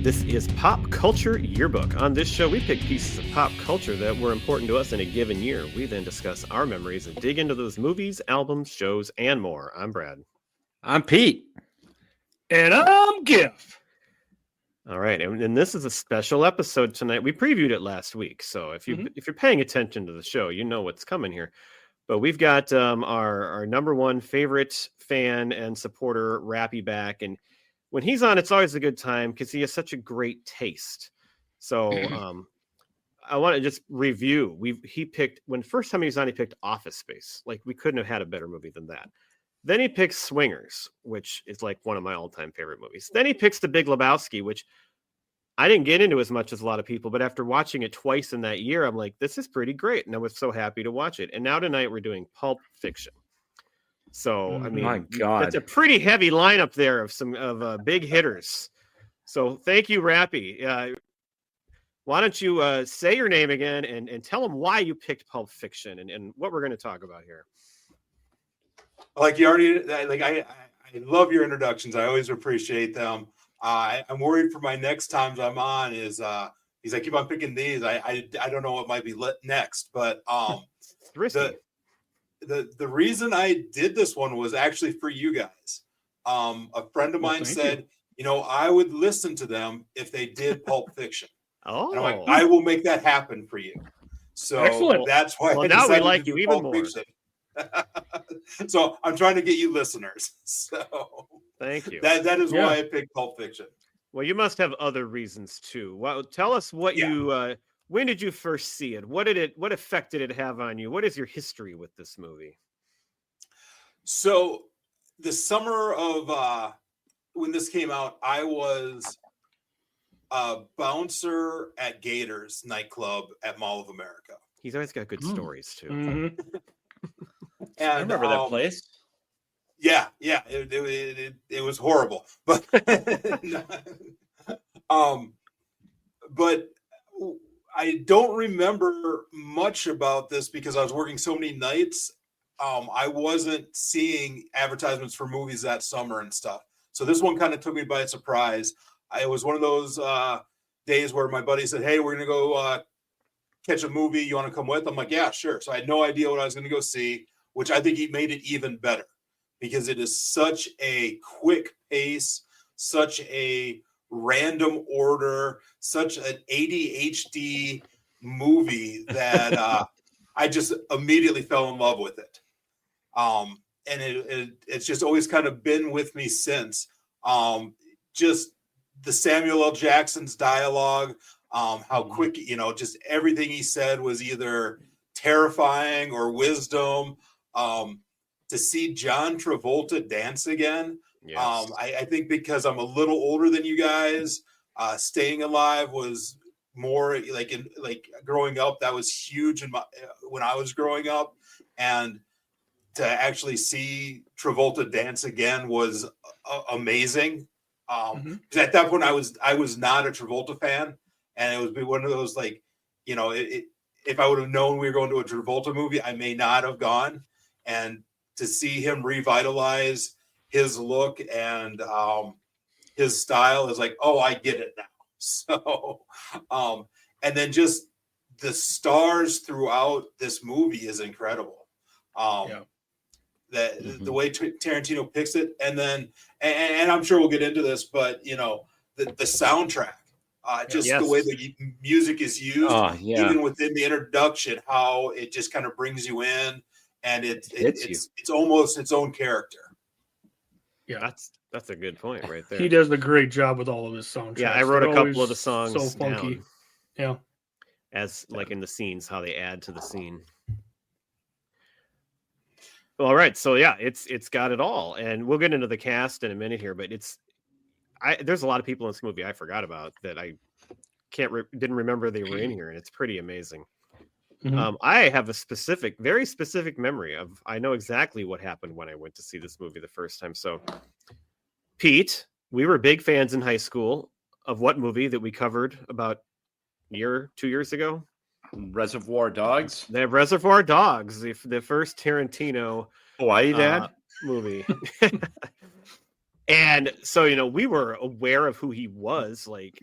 This is Pop Culture Yearbook. On this show, we pick pieces of pop culture that were important to us in a given year. We then discuss our memories and dig into those movies, albums, shows, and more. I'm Brad. I'm Pete. And I'm Giff. All right, and this is a special episode tonight. We previewed it last week, so if you're paying attention to the show, you know what's coming here. But we've got our number one favorite fan and supporter, Rappe, back, and when he's on, it's always a good time because he has such a great taste. So I want to just review. He picked, when first time he was on, he picked Office Space. Like, we couldn't have had a better movie than that. Then he picks Swingers, which is like one of my all-time favorite movies. Then he picks The Big Lebowski, which I didn't get into as much as a lot of people, but after watching it twice in that year, I'm like, this is pretty great. And I was so happy to watch it. And now tonight we're doing Pulp Fiction. So, I mean, my God, that's a pretty heavy lineup there of some big hitters. So thank you, Rappe. Why don't you say your name again and tell them why you picked Pulp Fiction and what we're going to talk about here. Like you already, I love your introductions. I always appreciate them. I'm worried for my next times I'm on is he's like, keep on picking these. I don't know what might be next, but the reason I did this one was actually for you guys. A friend of mine said, I would listen to them if they did Pulp Fiction. Oh, and I'm like, I will make that happen for you. So excellent. That's why. Well, now we like you even more. So I'm trying to get you listeners. So thank you. That is why I picked Pulp Fiction. Well, you must have other reasons too. Well, tell us what you. When did you first see it? What effect did it have on you? What is your history with this movie? So the summer of when this came out, I was a bouncer at Gators nightclub at Mall of America. He's always got good stories too. Mm-hmm. And I remember that place. Yeah, it was horrible, but but I don't remember much about this because I was working so many nights. I wasn't seeing advertisements for movies that summer and stuff. So this one kind of took me by surprise. It was one of those days where my buddy said, "Hey, we're going to go catch a movie. You want to come with?" I'm like, "Yeah, sure." So I had no idea what I was going to go see, which I think he made it even better because it is such a quick pace, such a random order, such an ADHD movie that I just immediately fell in love with it. And it's just always kind of been with me since. Just the Samuel L. Jackson's dialogue, how quick, just everything he said was either terrifying or wisdom. To see John Travolta dance again. Yes. I think because I'm a little older than you guys, Staying Alive was more like growing up. That was huge when I was growing up, and to actually see Travolta dance again was amazing. Because at that point I was not a Travolta fan, and it was one of those if I would have known we were going to a Travolta movie, I may not have gone. And to see him revitalize his look and his style is like, oh, I get it now. So, and then just the stars throughout this movie is incredible. The way Tarantino picks it, and then, and I'm sure we'll get into this, but the soundtrack, the way the music is used, even within the introduction, how it just kind of brings you in. And it's almost its own character. Yeah, that's a good point right there. He does a great job with all of his songs. Yeah, I wrote a couple of the songs so funky. down. Yeah, as like in the scenes, how they add to the scene. All right, so yeah, it's got it all, and we'll get into the cast in a minute here. But there's a lot of people in this movie I forgot about that I didn't remember they were in here, and it's pretty amazing. I have a very specific memory of, I know exactly what happened when I went to see this movie the first time. So, Pete, we were big fans in high school of what movie that we covered about 2 years ago? Reservoir Dogs. The Reservoir Dogs, the first Tarantino Hawaii Dad movie. And so, we were aware of who he was, like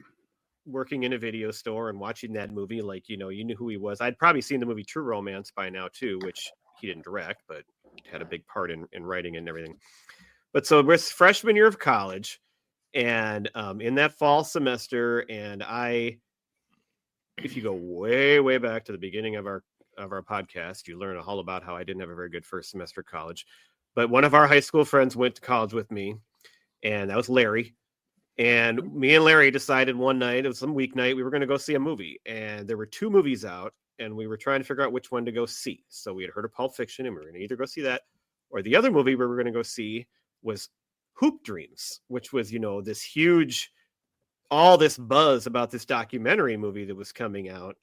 working in a video store and watching that movie, like, you knew who he was. I'd probably seen the movie True Romance by now too, which he didn't direct, but had a big part in writing and everything. But so we're freshman year of college, and in that fall semester, and if you go way, way back to the beginning of our podcast, you learn all about how I didn't have a very good first semester of college. But one of our high school friends went to college with me, and that was Larry. And me and Larry decided one night, it was some weeknight, we were going to go see a movie. And there were 2 movies out, and we were trying to figure out which one to go see. So we had heard of Pulp Fiction, and we were going to either go see that, or the other movie we were going to go see was Hoop Dreams, which was, this huge, all this buzz about this documentary movie that was coming out.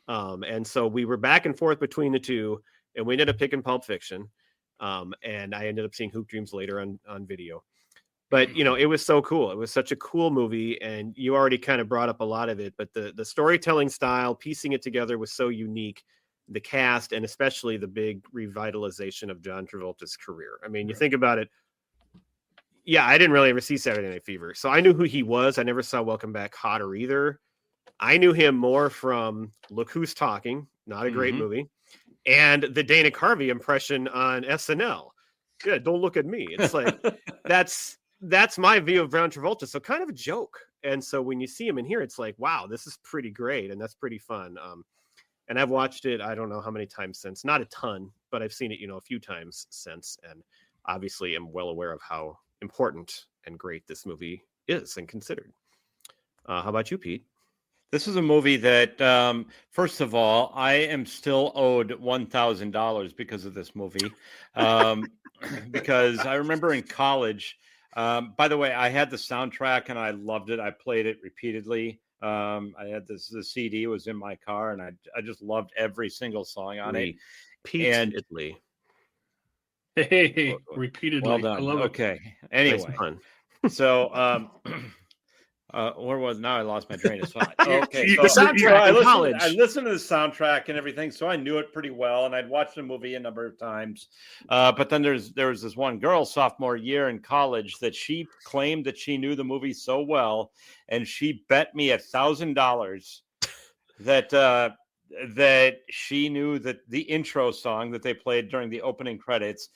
And so we were back and forth between the 2, and we ended up picking Pulp Fiction. And I ended up seeing Hoop Dreams later on video. But, it was so cool. It was such a cool movie, and you already kind of brought up a lot of it, but the storytelling style, piecing it together was so unique. The cast, and especially the big revitalization of John Travolta's career. I mean, you think about it. Yeah, I didn't really ever see Saturday Night Fever, so I knew who he was. I never saw Welcome Back, Kotter either. I knew him more from Look Who's Talking, not a great movie, and the Dana Carvey impression on SNL. Yeah, don't look at me. It's like that's my view of John Travolta. So kind of a joke. And so when you see him in here, it's like, wow, this is pretty great, and that's pretty fun. And I've watched it, I don't know how many times since. Not a ton, but I've seen it, a few times since, and obviously am well aware of how important and great this movie is and considered. How about you, Pete? This is a movie that, first of all, I am still owed $1,000 because of this movie. Because I remember in college, by the way, I had the soundtrack and I loved it. I played it repeatedly. I had the CD was in my car, and I just loved every single song on it. Repeatedly. Hey, repeatedly. Well done. I love it. Okay. Anyway, so where was now? I lost my train of thought. Okay, The soundtrack I listened to the soundtrack and everything, so I knew it pretty well, and I'd watched the movie a number of times. But then there was this one girl sophomore year in college that she claimed that she knew the movie so well, and she bet me $1,000 that she knew that the intro song that they played during the opening credits.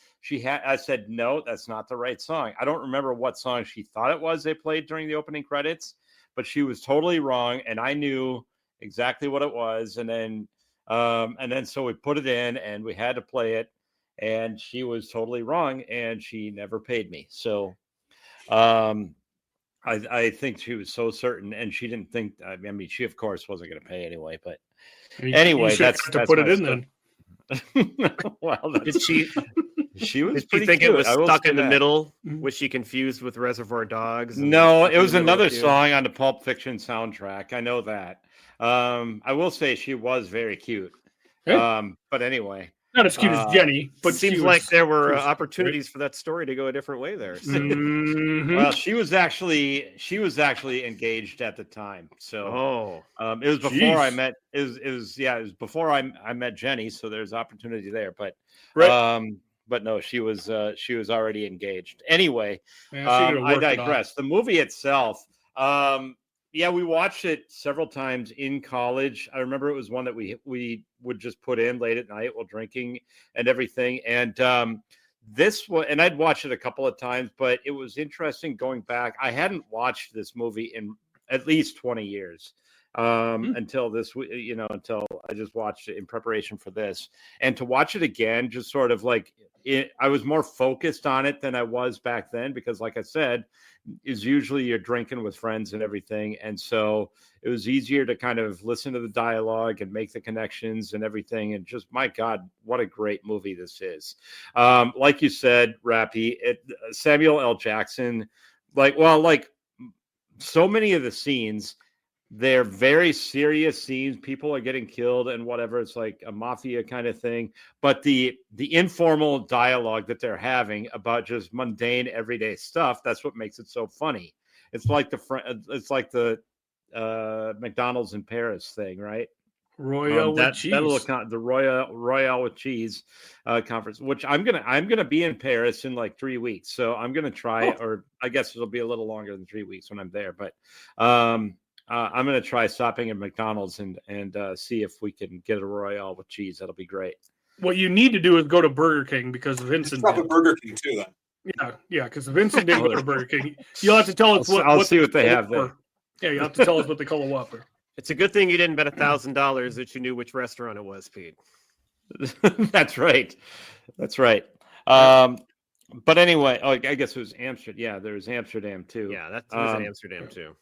I said, no, that's not the right song. I don't remember what song she thought it was they played during the opening credits, but she was totally wrong. And I knew exactly what it was. And then so we put it in and we had to play it, and she was totally wrong, and she never paid me. So, I think she was so certain, and she didn't think, I mean, she of course wasn't going to pay anyway, but anyway, that's to put it in then. Well, did she? She was. Did she think it was stuck in the middle? Mm-hmm. Was she confused with Reservoir Dogs? No, it was another song on the Pulp Fiction soundtrack. I know that. I will say she was very cute. Hey. But anyway, not as cute as Jenny, but it seems like there were opportunities for that story to go a different way there. So. Mm-hmm. Well, she was actually engaged at the time. So it was before I met. It was before I met Jenny. So there's opportunity there, but but no, she was already engaged. Anyway, I digress. The movie itself. We watched it several times in college. I remember it was one that we would just put in late at night while drinking and everything. And this one, and I'd watched it a couple of times, but it was interesting going back. I hadn't watched this movie in at least 20 years until until I just watched it in preparation for this. And to watch it again, just sort of like I was more focused on it than I was back then, because like I said, is usually you're drinking with friends and everything. And so it was easier to kind of listen to the dialogue and make the connections and everything. And just, my God, what a great movie this is. Like you said, Rappe, Samuel L. Jackson, like so many of the scenes, they're very serious scenes. People are getting killed and whatever. It's like a mafia kind of thing. But the informal dialogue that they're having about just mundane everyday stuff, that's what makes it so funny. It's like the McDonald's in Paris thing, right? Royale with cheese. The Royale with cheese conference, which I'm gonna be in Paris in like 3 weeks. So I'm gonna try, or I guess it'll be a little longer than 3 weeks when I'm there. But I'm going to try stopping at McDonald's and see if we can get a Royale with cheese. That'll be great. What you need to do is go to Burger King because Vincent stop at Burger King too. Then because Vincent didn't go to Burger King. You'll have to tell us I'll see what they have there. Yeah, you have to tell us what they call a Whopper. It's a good thing you didn't bet $1,000 that you knew which restaurant it was, Pete. That's right. That's right. But anyway, I guess it was Amsterdam. Yeah, there was Amsterdam too. Yeah, that was in Amsterdam too.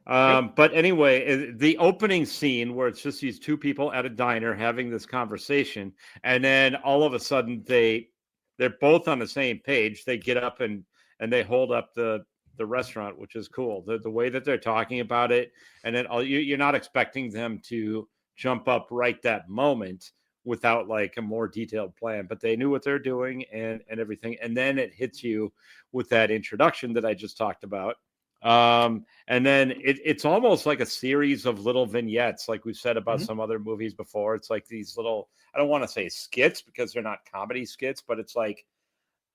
But anyway, the opening scene where it's just these two people at a diner having this conversation, and then all of a sudden they're both on the same page. They get up and they hold up the restaurant, which is cool. The way that they're talking about it, and then you're not expecting them to jump up right that moment without like a more detailed plan, but they knew what they're doing and everything. And then it hits you with that introduction that I just talked about. And then it's almost like a series of little vignettes, like we've said about some other movies before. It's like these little, I don't want to say skits because they're not comedy skits, but it's like,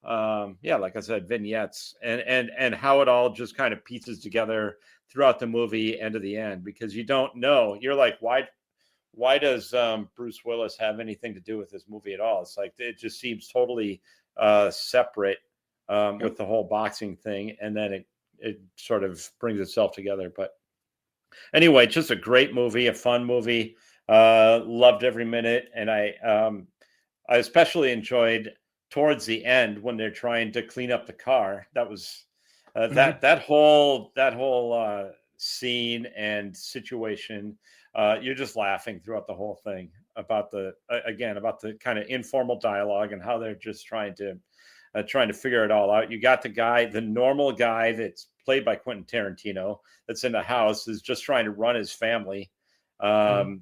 like I said, vignettes and how it all just kind of pieces together throughout the movie and to the end, because you don't know. You're like, why does Bruce Willis have anything to do with this movie at all? It's like, it just seems totally separate with the whole boxing thing. And then it sort of brings itself together. But anyway, just a great movie, a fun movie. Loved every minute. And I especially enjoyed towards the end when they're trying to clean up the car. That was that whole scene and situation. You're just laughing throughout the whole thing about the kind of informal dialogue and how they're just trying to figure it all out. You got the normal guy that's played by Quentin Tarantino that's in the house is just trying to run his family. And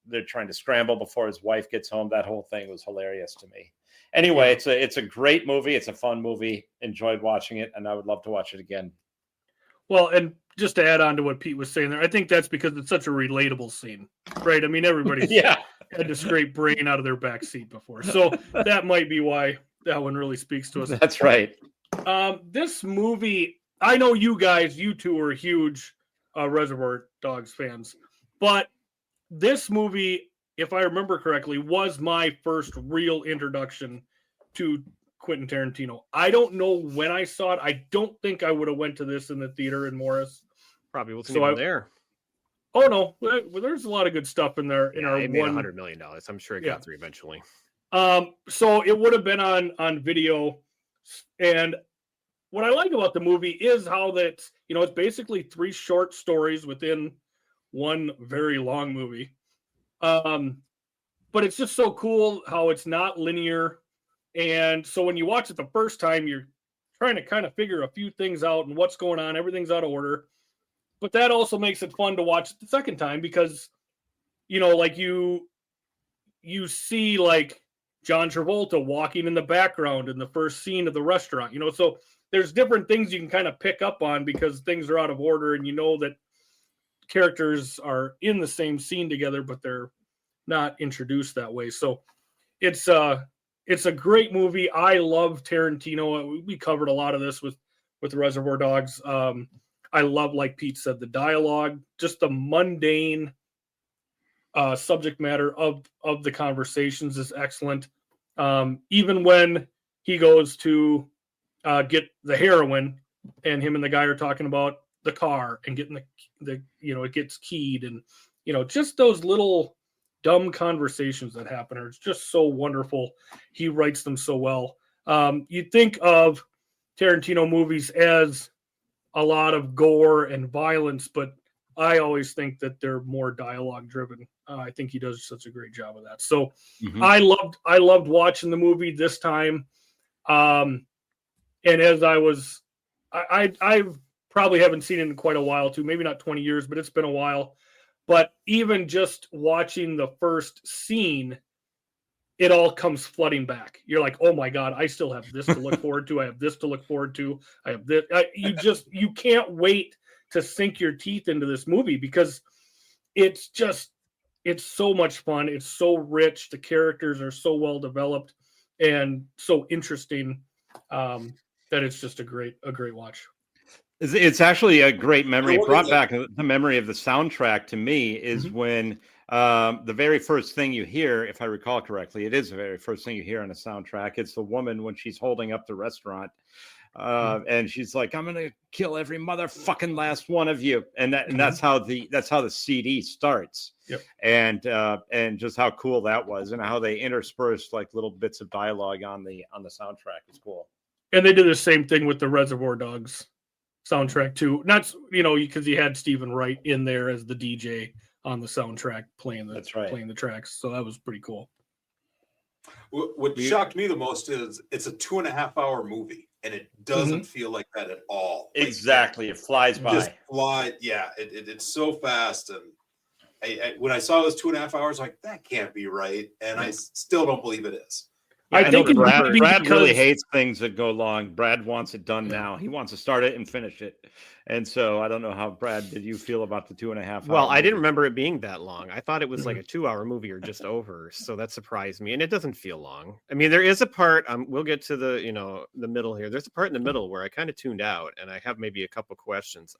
they're trying to scramble before his wife gets home. That whole thing was hilarious to me. Anyway, it's a great movie. It's a fun movie. Enjoyed watching it, and I would love to watch it again. Well, and just to add on to what Pete was saying there, I think that's because it's such a relatable scene, right? I mean, everybody's had to scrape brain out of their back seat before. So that might be why that one really speaks to us. That's right. This movie, I know you two are huge Reservoir Dogs fans, but this movie, if I remember correctly, was my first real introduction to Quentin Tarantino. I don't know when I saw it. I don't think I would have went to this in the theater in Morris. Probably wasn't even there. Oh no, well, there's a lot of good stuff in there. It made $100 million. I'm sure it got through eventually. So it would have been on video. And what I like about the movie is how that, it's basically 3 short stories within one very long movie. But it's just so cool how it's not linear. And so when you watch it the first time, you're trying to kind of figure a few things out and what's going on. Everything's out of order. But that also makes it fun to watch it the second time because, like you see like John Travolta walking in the background in the first scene of the restaurant, so there's different things you can kind of pick up on because things are out of order and that characters are in the same scene together, but they're not introduced that way. So it's a great movie. I love Tarantino. We covered a lot of this with Reservoir Dogs. I love, like Pete said, the dialogue, just the mundane subject matter of the conversations is excellent. Even when he goes to get the heroin and him and the guy are talking about the car and getting the it gets keyed and, just those little dumb conversations that happen are just so wonderful. He writes them so well. You think of Tarantino movies as a lot of gore and violence, but I always think that they're more dialogue driven. I think he does such a great job of that. So I loved watching the movie this time. And as I probably haven't seen it in quite a while too, maybe not 20 years, but it's been a while. But even just watching the first scene, it all comes flooding back. You're like, oh my God, I still have this to look forward to. I have this to look forward to. I have this. You can't wait to sink your teeth into this movie because it's so much fun. It's so rich. The characters are so well developed and so interesting that it's just a great watch. It's actually a great memory. It brought back the memory of the soundtrack to me is when the very first thing you hear, if I recall correctly, it is the very first thing you hear on a soundtrack. It's the woman when she's holding up the restaurant. And she's like, "I'm gonna kill every motherfucking last one of you," and that's how the CD starts. Yep. And just how cool that was, and how they interspersed like little bits of dialogue on the soundtrack is cool. And they did the same thing with the Reservoir Dogs soundtrack too. Not because you had Stephen Wright in there as the DJ on the soundtrack playing the tracks, so that was pretty cool. What shocked me the most is it's a 2.5-hour movie, and it doesn't feel like that at all. Exactly, it flies by. Yeah, it's so fast. And when I saw it was 2.5 hours, like that can't be right, and I still don't believe it is. I think Brad really hates things that go long. Brad wants it done now. He wants to start it and finish it. And so I don't know how, Brad, did you feel about the 2.5 Well, I didn't remember it being that long. I thought it was like a 2-hour movie or just over. So that surprised me. And it doesn't feel long. I mean, there is a part, we'll get to the middle here. There's a part in the middle where I kind of tuned out and I have maybe a couple questions.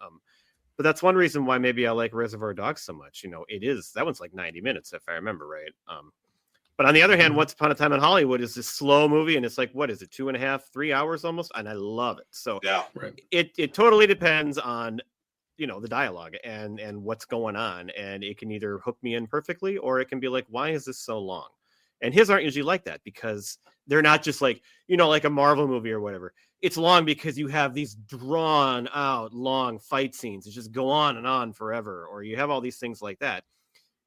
But that's one reason why maybe I like Reservoir Dogs so much. That one's like 90 minutes, if I remember right. But on the other hand, Once Upon a Time in Hollywood is this slow movie, and it's like, what is it, 2.5, 3 hours almost? And I love it. So it totally depends on, the dialogue and what's going on. And it can either hook me in perfectly, or it can be like, why is this so long? And his aren't usually like that, because they're not just like, like a Marvel movie or whatever. It's long because you have these drawn out long fight scenes. It just go on and on forever, or you have all these things like that.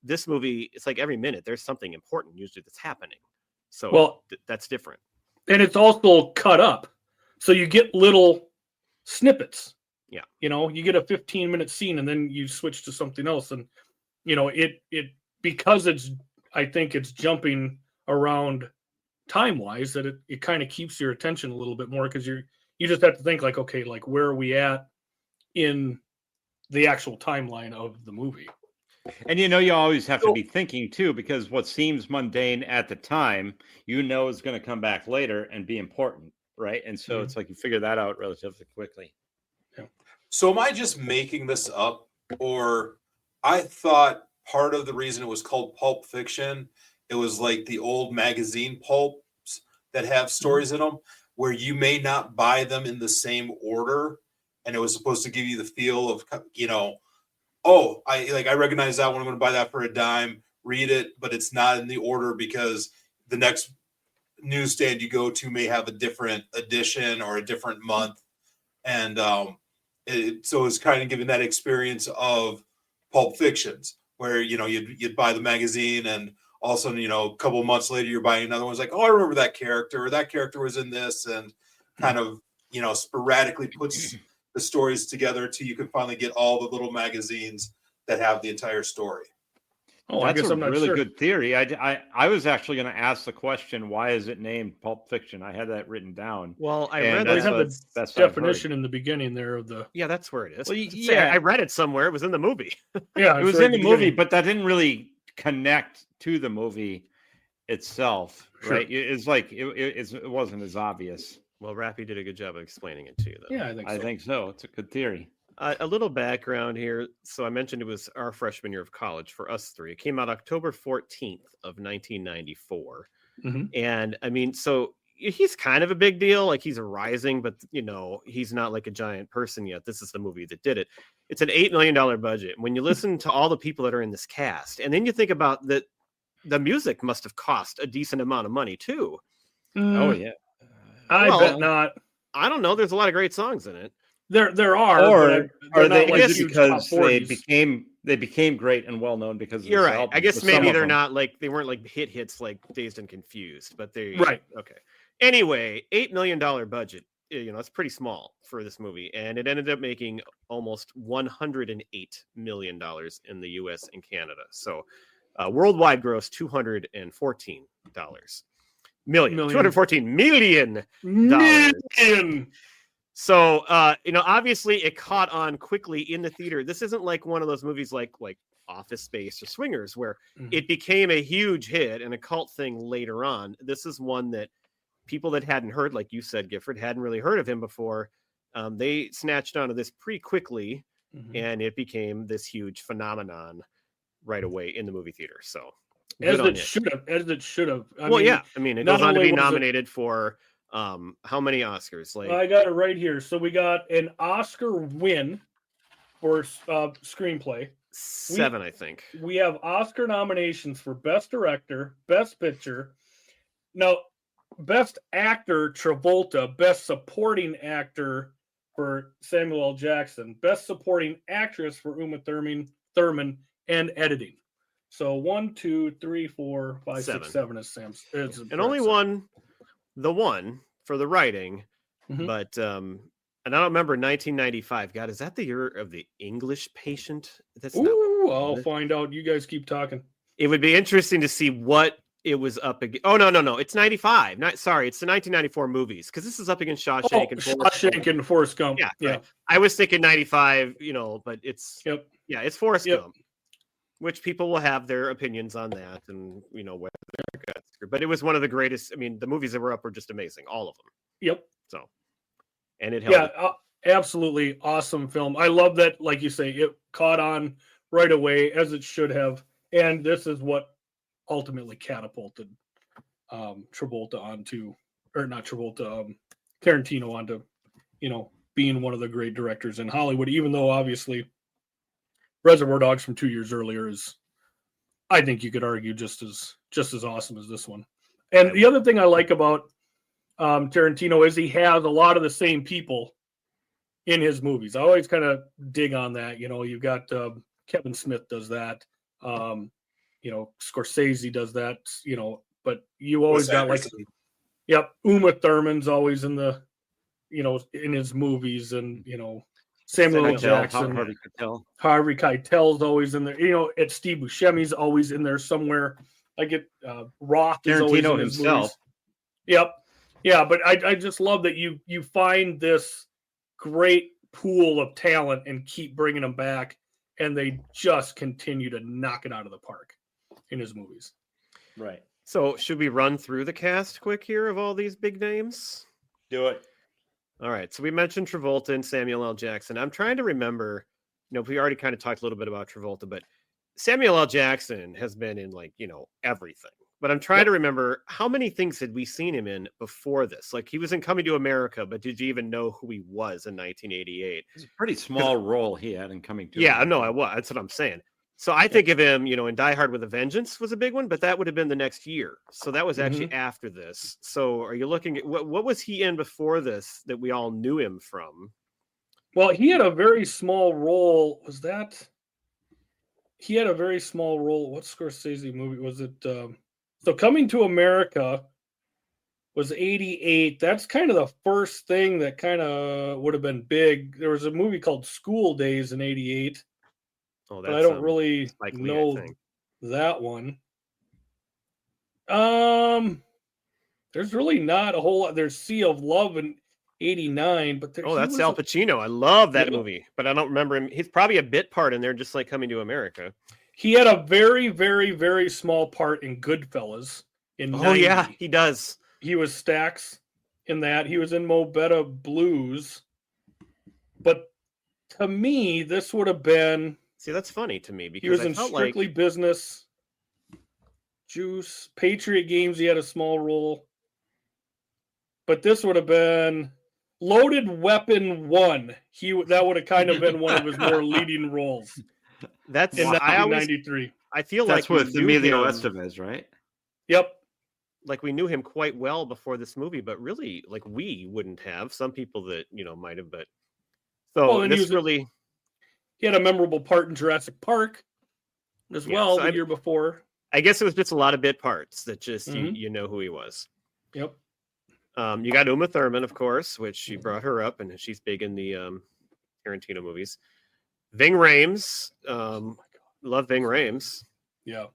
This movie, it's like every minute there's something important usually that's happening. So that's different. And it's also cut up. So you get little snippets. Yeah. You get a 15-minute scene and then you switch to something else. And, it because I think it's jumping around time-wise, that it kind of keeps your attention a little bit more, because you just have to think like, okay, like where are we at in the actual timeline of the movie? And you always have to be thinking too, because what seems mundane at the time, is going to come back later and be important, right? And so it's like you figure that out relatively quickly. Yeah. So am I just making this up, or I thought part of the reason it was called Pulp Fiction, it was like the old magazine pulps that have stories in them where you may not buy them in the same order, and it was supposed to give you the feel of, I recognize that one. I'm going to buy that for a dime, read it, but it's not in the order because the next newsstand you go to may have a different edition or a different month. And so it's kind of giving that experience of Pulp Fictions where, you'd buy the magazine and all of a sudden, a couple of months later, you're buying another one. It's like, oh, I remember that character, or that character was in this, and kind of, sporadically puts the stories together till you can finally get all the little magazines that have the entire story. Oh, that's a really good theory. I was actually going to ask the question, why is it named Pulp Fiction? I had that written down. Well, I read the definition in the beginning there of the. Yeah, that's where it is. Well, yeah, I read it somewhere. It was in the movie. Yeah, it was in the movie, but that didn't really connect to the movie itself, right? It's like it wasn't as obvious. Well, Rappe did a good job of explaining it to you, though. Yeah, I think so. It's a good theory. A little background here. So I mentioned it was our freshman year of college for us three. It came out October 14th of 1994. And I mean, so he's kind of a big deal. Like he's a rising, but he's not like a giant person yet. This is the movie that did it. It's an $8 million budget. When you listen to all the people that are in this cast, and then you think about that, the music must have cost a decent amount of money too. Oh yeah. I bet not. I don't know. There's a lot of great songs in it. There are, or are they like because they became great and well known because of you're right. album. I guess maybe they're not like they weren't like hits like Dazed and Confused, but they right. Okay. Anyway, $8 million budget. It's pretty small for this movie, and it ended up making almost $108 million in the U.S. and Canada. So worldwide gross $214 million. $214 million. So, obviously it caught on quickly in the theater. This isn't like one of those movies like Office Space or Swingers where it became a huge hit and a cult thing later on. This is one that people that hadn't heard, like you said, Gifford, hadn't really heard of him before. they snatched onto this pretty quickly, and it became this huge phenomenon right away in the movie theater. So as it should have. I mean, it goes on to be nominated for how many Oscars? Like, I got it right here. So we got an Oscar win for screenplay. 7, I think. We have Oscar nominations for Best Director, Best Picture. Now, Best Actor, Travolta. Best Supporting Actor for Samuel L. Jackson. Best Supporting Actress for Uma Thurman, and Editing. So 1, 2, 3, 4, 5, 6, 7 is Sam's. And only the one for the writing, but and I don't remember 1995. God, is that the year of The English Patient? I'll find out. You guys keep talking. It would be interesting to see what it was up against. Oh, no. It's 95. It's the 1994 movies, because this is up against Shawshank and Forrest Gump. Yeah. Right. I was thinking 95, but it's it's Forrest Gump, which people will have their opinions on that, and whether but it was one of the greatest. I mean, the movies that were up were just amazing, all of them. Yep. So, and it held. Absolutely awesome film. I love that, like you say, it caught on right away, as it should have, and this is what ultimately catapulted Tarantino onto, being one of the great directors in Hollywood, even though obviously Reservoir Dogs from 2 years earlier is, I think you could argue, just as awesome as this one. And the other thing I like about Tarantino is he has a lot of the same people in his movies. I always kind of dig on that. You've got Kevin Smith does that. Scorsese does that, but you always got Uma Thurman's always in the, in his movies, and, Samuel L. Jackson, Harvey Keitel's always in there. It's Steve Buscemi's always in there somewhere. I get Roth is always in his himself. Movies. Yep. Yeah, but I just love that you find this great pool of talent and keep bringing them back, and they just continue to knock it out of the park in his movies. Right. So should we run through the cast quick here of all these big names? Do it. All right. So we mentioned Travolta and Samuel L. Jackson. I'm trying to remember, we already kind of talked a little bit about Travolta, but Samuel L. Jackson has been in everything. But I'm trying to remember, how many things had we seen him in before this? Like, he was in Coming to America, but did you even know who he was in 1988? It's a pretty small role he had in Coming to America. Yeah, no, I was. That's what I'm saying. So I think of him, in Die Hard with a Vengeance was a big one, but that would have been the next year. So that was actually after this. So are you looking at what was he in before this that we all knew him from? Well, he had a very small role. He had a very small role. What Scorsese movie was it? So Coming to America was 88. That's kind of the first thing that kind of would have been big. There was a movie called School Days in 88. Oh, but I don't really know that one. There's really not a whole lot. There's Sea of Love in 89, but that's Al Pacino. I love that movie, but I don't remember him. He's probably a bit part in there, just like Coming to America. He had a very, very, very small part in Goodfellas in 90. Oh, yeah, he does. He was Stax in that. He was in Mo Better Blues. But to me, this would have been... See, that's funny to me, because he was in Strictly Business, Juice, Patriot Games. He had a small role. But this would have been Loaded Weapon 1. That would have kind of been one of his more leading roles. That's in 1993. I feel that's like with Emilio Estevez, right? Yep. Like, we knew him quite well before this movie, but really, we wouldn't have. Some people that might have, but so he had a memorable part in Jurassic Park as well the year before. I guess it was just a lot of bit parts that just you know who he was. Yep. You got Uma Thurman, of course, which you brought her up, and she's big in the Tarantino movies. Ving Rhames, love Ving Rhames. Yeah.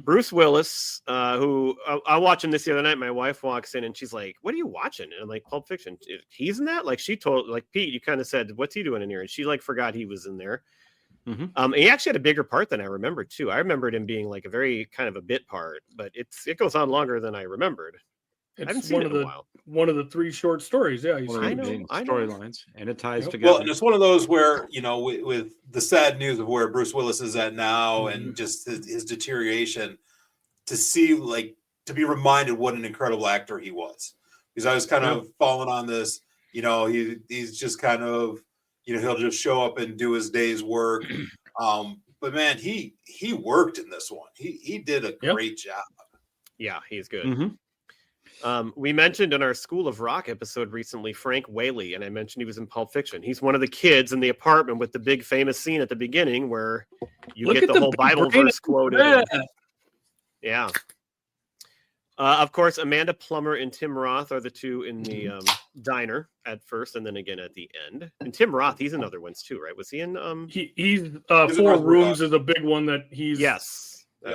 Bruce Willis, who I watching this the other night. My wife walks in and she's like, "What are you watching?" And I'm like, "Pulp Fiction." He's in that? Like, she told, Pete, you kind of said, "What's he doing in here?" And she forgot he was in there. He actually had a bigger part than I remembered too. I remembered him being a very kind of a bit part, but it goes on longer than I remembered. I haven't seen it in a while. One of the 3 short stories. Yeah, I know storylines, and it ties together. Well, and it's one of those where, you know, with the sad news of where Bruce Willis is at now, and just his deterioration, to be reminded what an incredible actor he was. Because I was kind of falling on this, you know, he's just kind of, you know, he'll just show up and do his day's work. But man, he worked in this one. He did a great job. Yeah, he's good. We mentioned in our School of Rock episode recently Frank Whaley, and I mentioned he was in Pulp Fiction. He's one of the kids in the apartment with the big famous scene at the beginning where you get the whole Bible verse quoted. Yeah. Of course, Amanda Plummer and Tim Roth are the two in the diner at first, and then again at the end. And Tim Roth, he's in other ones too, right? Was he in? He's Four Rooms is a big one that he's. Yes.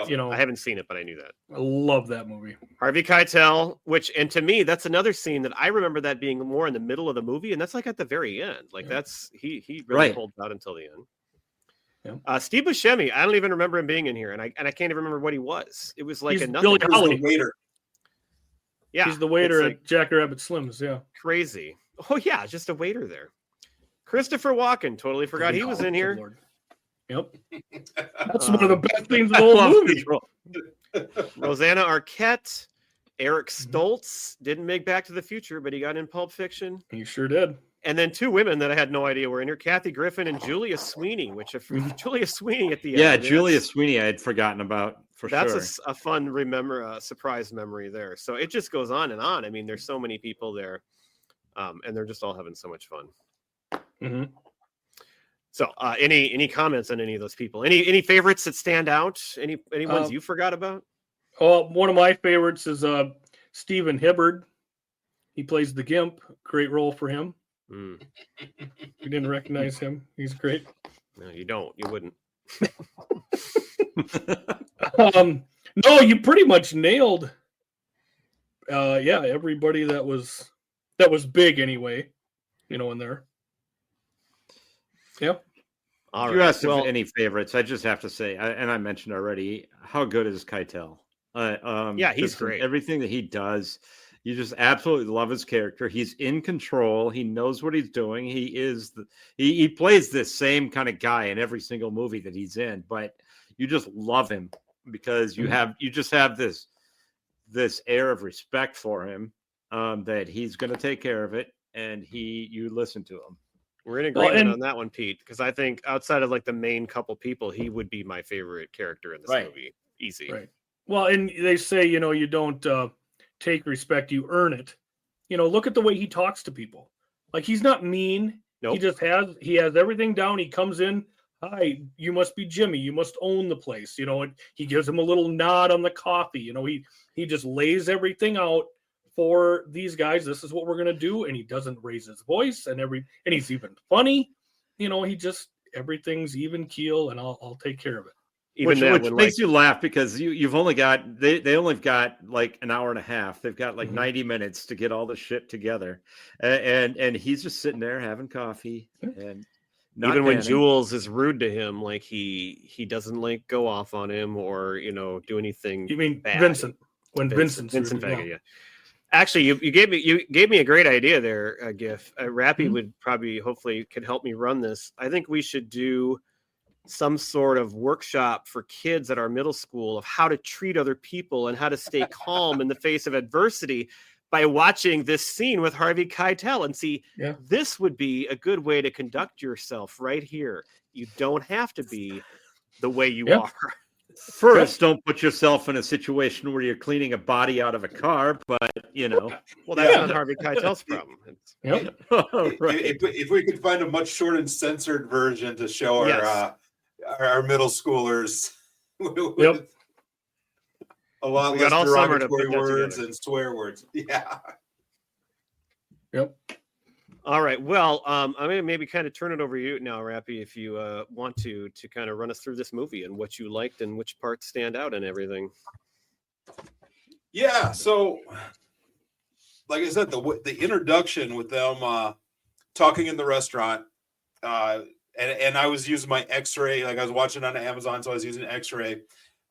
You know, I haven't seen it, but I knew that. I love that movie. Harvey Keitel, and to me, that's another scene that I remember that being more in the middle of the movie, and that's like at the very end. Like that's he really holds out until the end. Yeah. Steve Buscemi, I don't even remember him being in here, and I can't even remember what he was. It was like he's another waiter. Yeah, he's the waiter at Jack Rabbit Slim's. Yeah, crazy. Oh yeah, just a waiter there. Christopher Walken, totally forgot he was in here. Lord. Yep, that's one of the best things in the whole movie. Rosanna Arquette, Eric Stoltz didn't make Back to the Future, but he got in Pulp Fiction. He sure did. And then 2 women that I had no idea were in here: Kathy Griffin and Julia Sweeney. Julia Sweeney at the end. Yeah, Julia Sweeney, I had forgotten about for sure. That's a fun surprise memory there. So it just goes on and on. I mean, there's so many people there, and they're just all having so much fun. Mm-hmm. So, any comments on any of those people? Any favorites that stand out? Any ones you forgot about? Oh, one of my favorites is Stephen Hibbard. He plays the Gimp. Great role for him. You didn't recognize him. He's great. No, you don't. You wouldn't. No, you pretty much nailed. Everybody that was big anyway. You know, in there. Yeah. If you asked if any favorites, I just have to say, and I mentioned already, how good is Keitel? He's great. Everything that he does, you just absolutely love his character. He's in control. He knows what he's doing. He plays this same kind of guy in every single movie that he's in, but you just love him because you just have this air of respect for him, that he's going to take care of it, and you listen to him. We're in agreement on that one, Pete, because I think outside of like the main couple people, he would be my favorite character in this movie. Easy. Right. Well, and they say, you know, you don't take respect, you earn it. You know, look at the way he talks to people. Like, he's not mean. Nope. He has everything down. He comes in, hi, you must be Jimmy. You must own the place. You know, and he gives him a little nod on the coffee. You know, he just lays everything out for these guys. This is what we're gonna do, and he doesn't raise his voice, and he's even funny. You know, everything's even keel, and I'll take care of it. Which makes you laugh because you've only got they only got like an hour and a half. They've got like 90 minutes to get all the shit together, and he's just sitting there having coffee. And even when Jules is rude to him, like he doesn't like go off on him or do anything. You mean bad. Vincent? When Vincent Vega, yeah. Actually, you gave me a great idea there, Gif. Rappe would hopefully could help me run this. I think we should do some sort of workshop for kids at our middle school of how to treat other people and how to stay calm in the face of adversity by watching this scene with Harvey Keitel and see this would be a good way to conduct yourself right here. You don't have to be the way you are. First, don't put yourself in a situation where you're cleaning a body out of a car, but well, that's not Harvey Keitel's problem. If we could find a much short and censored version to show our middle schoolers with a lot less derogatory words and swear words. Yeah. Yep. All right. Well, I'm going to maybe kind of turn it over to you now, Rappe, if you want to kind of run us through this movie and what you liked and which parts stand out and everything. Yeah. So, like I said, the introduction with them talking in the restaurant, and I was using my X-ray, like I was watching on Amazon, so I was using X-ray.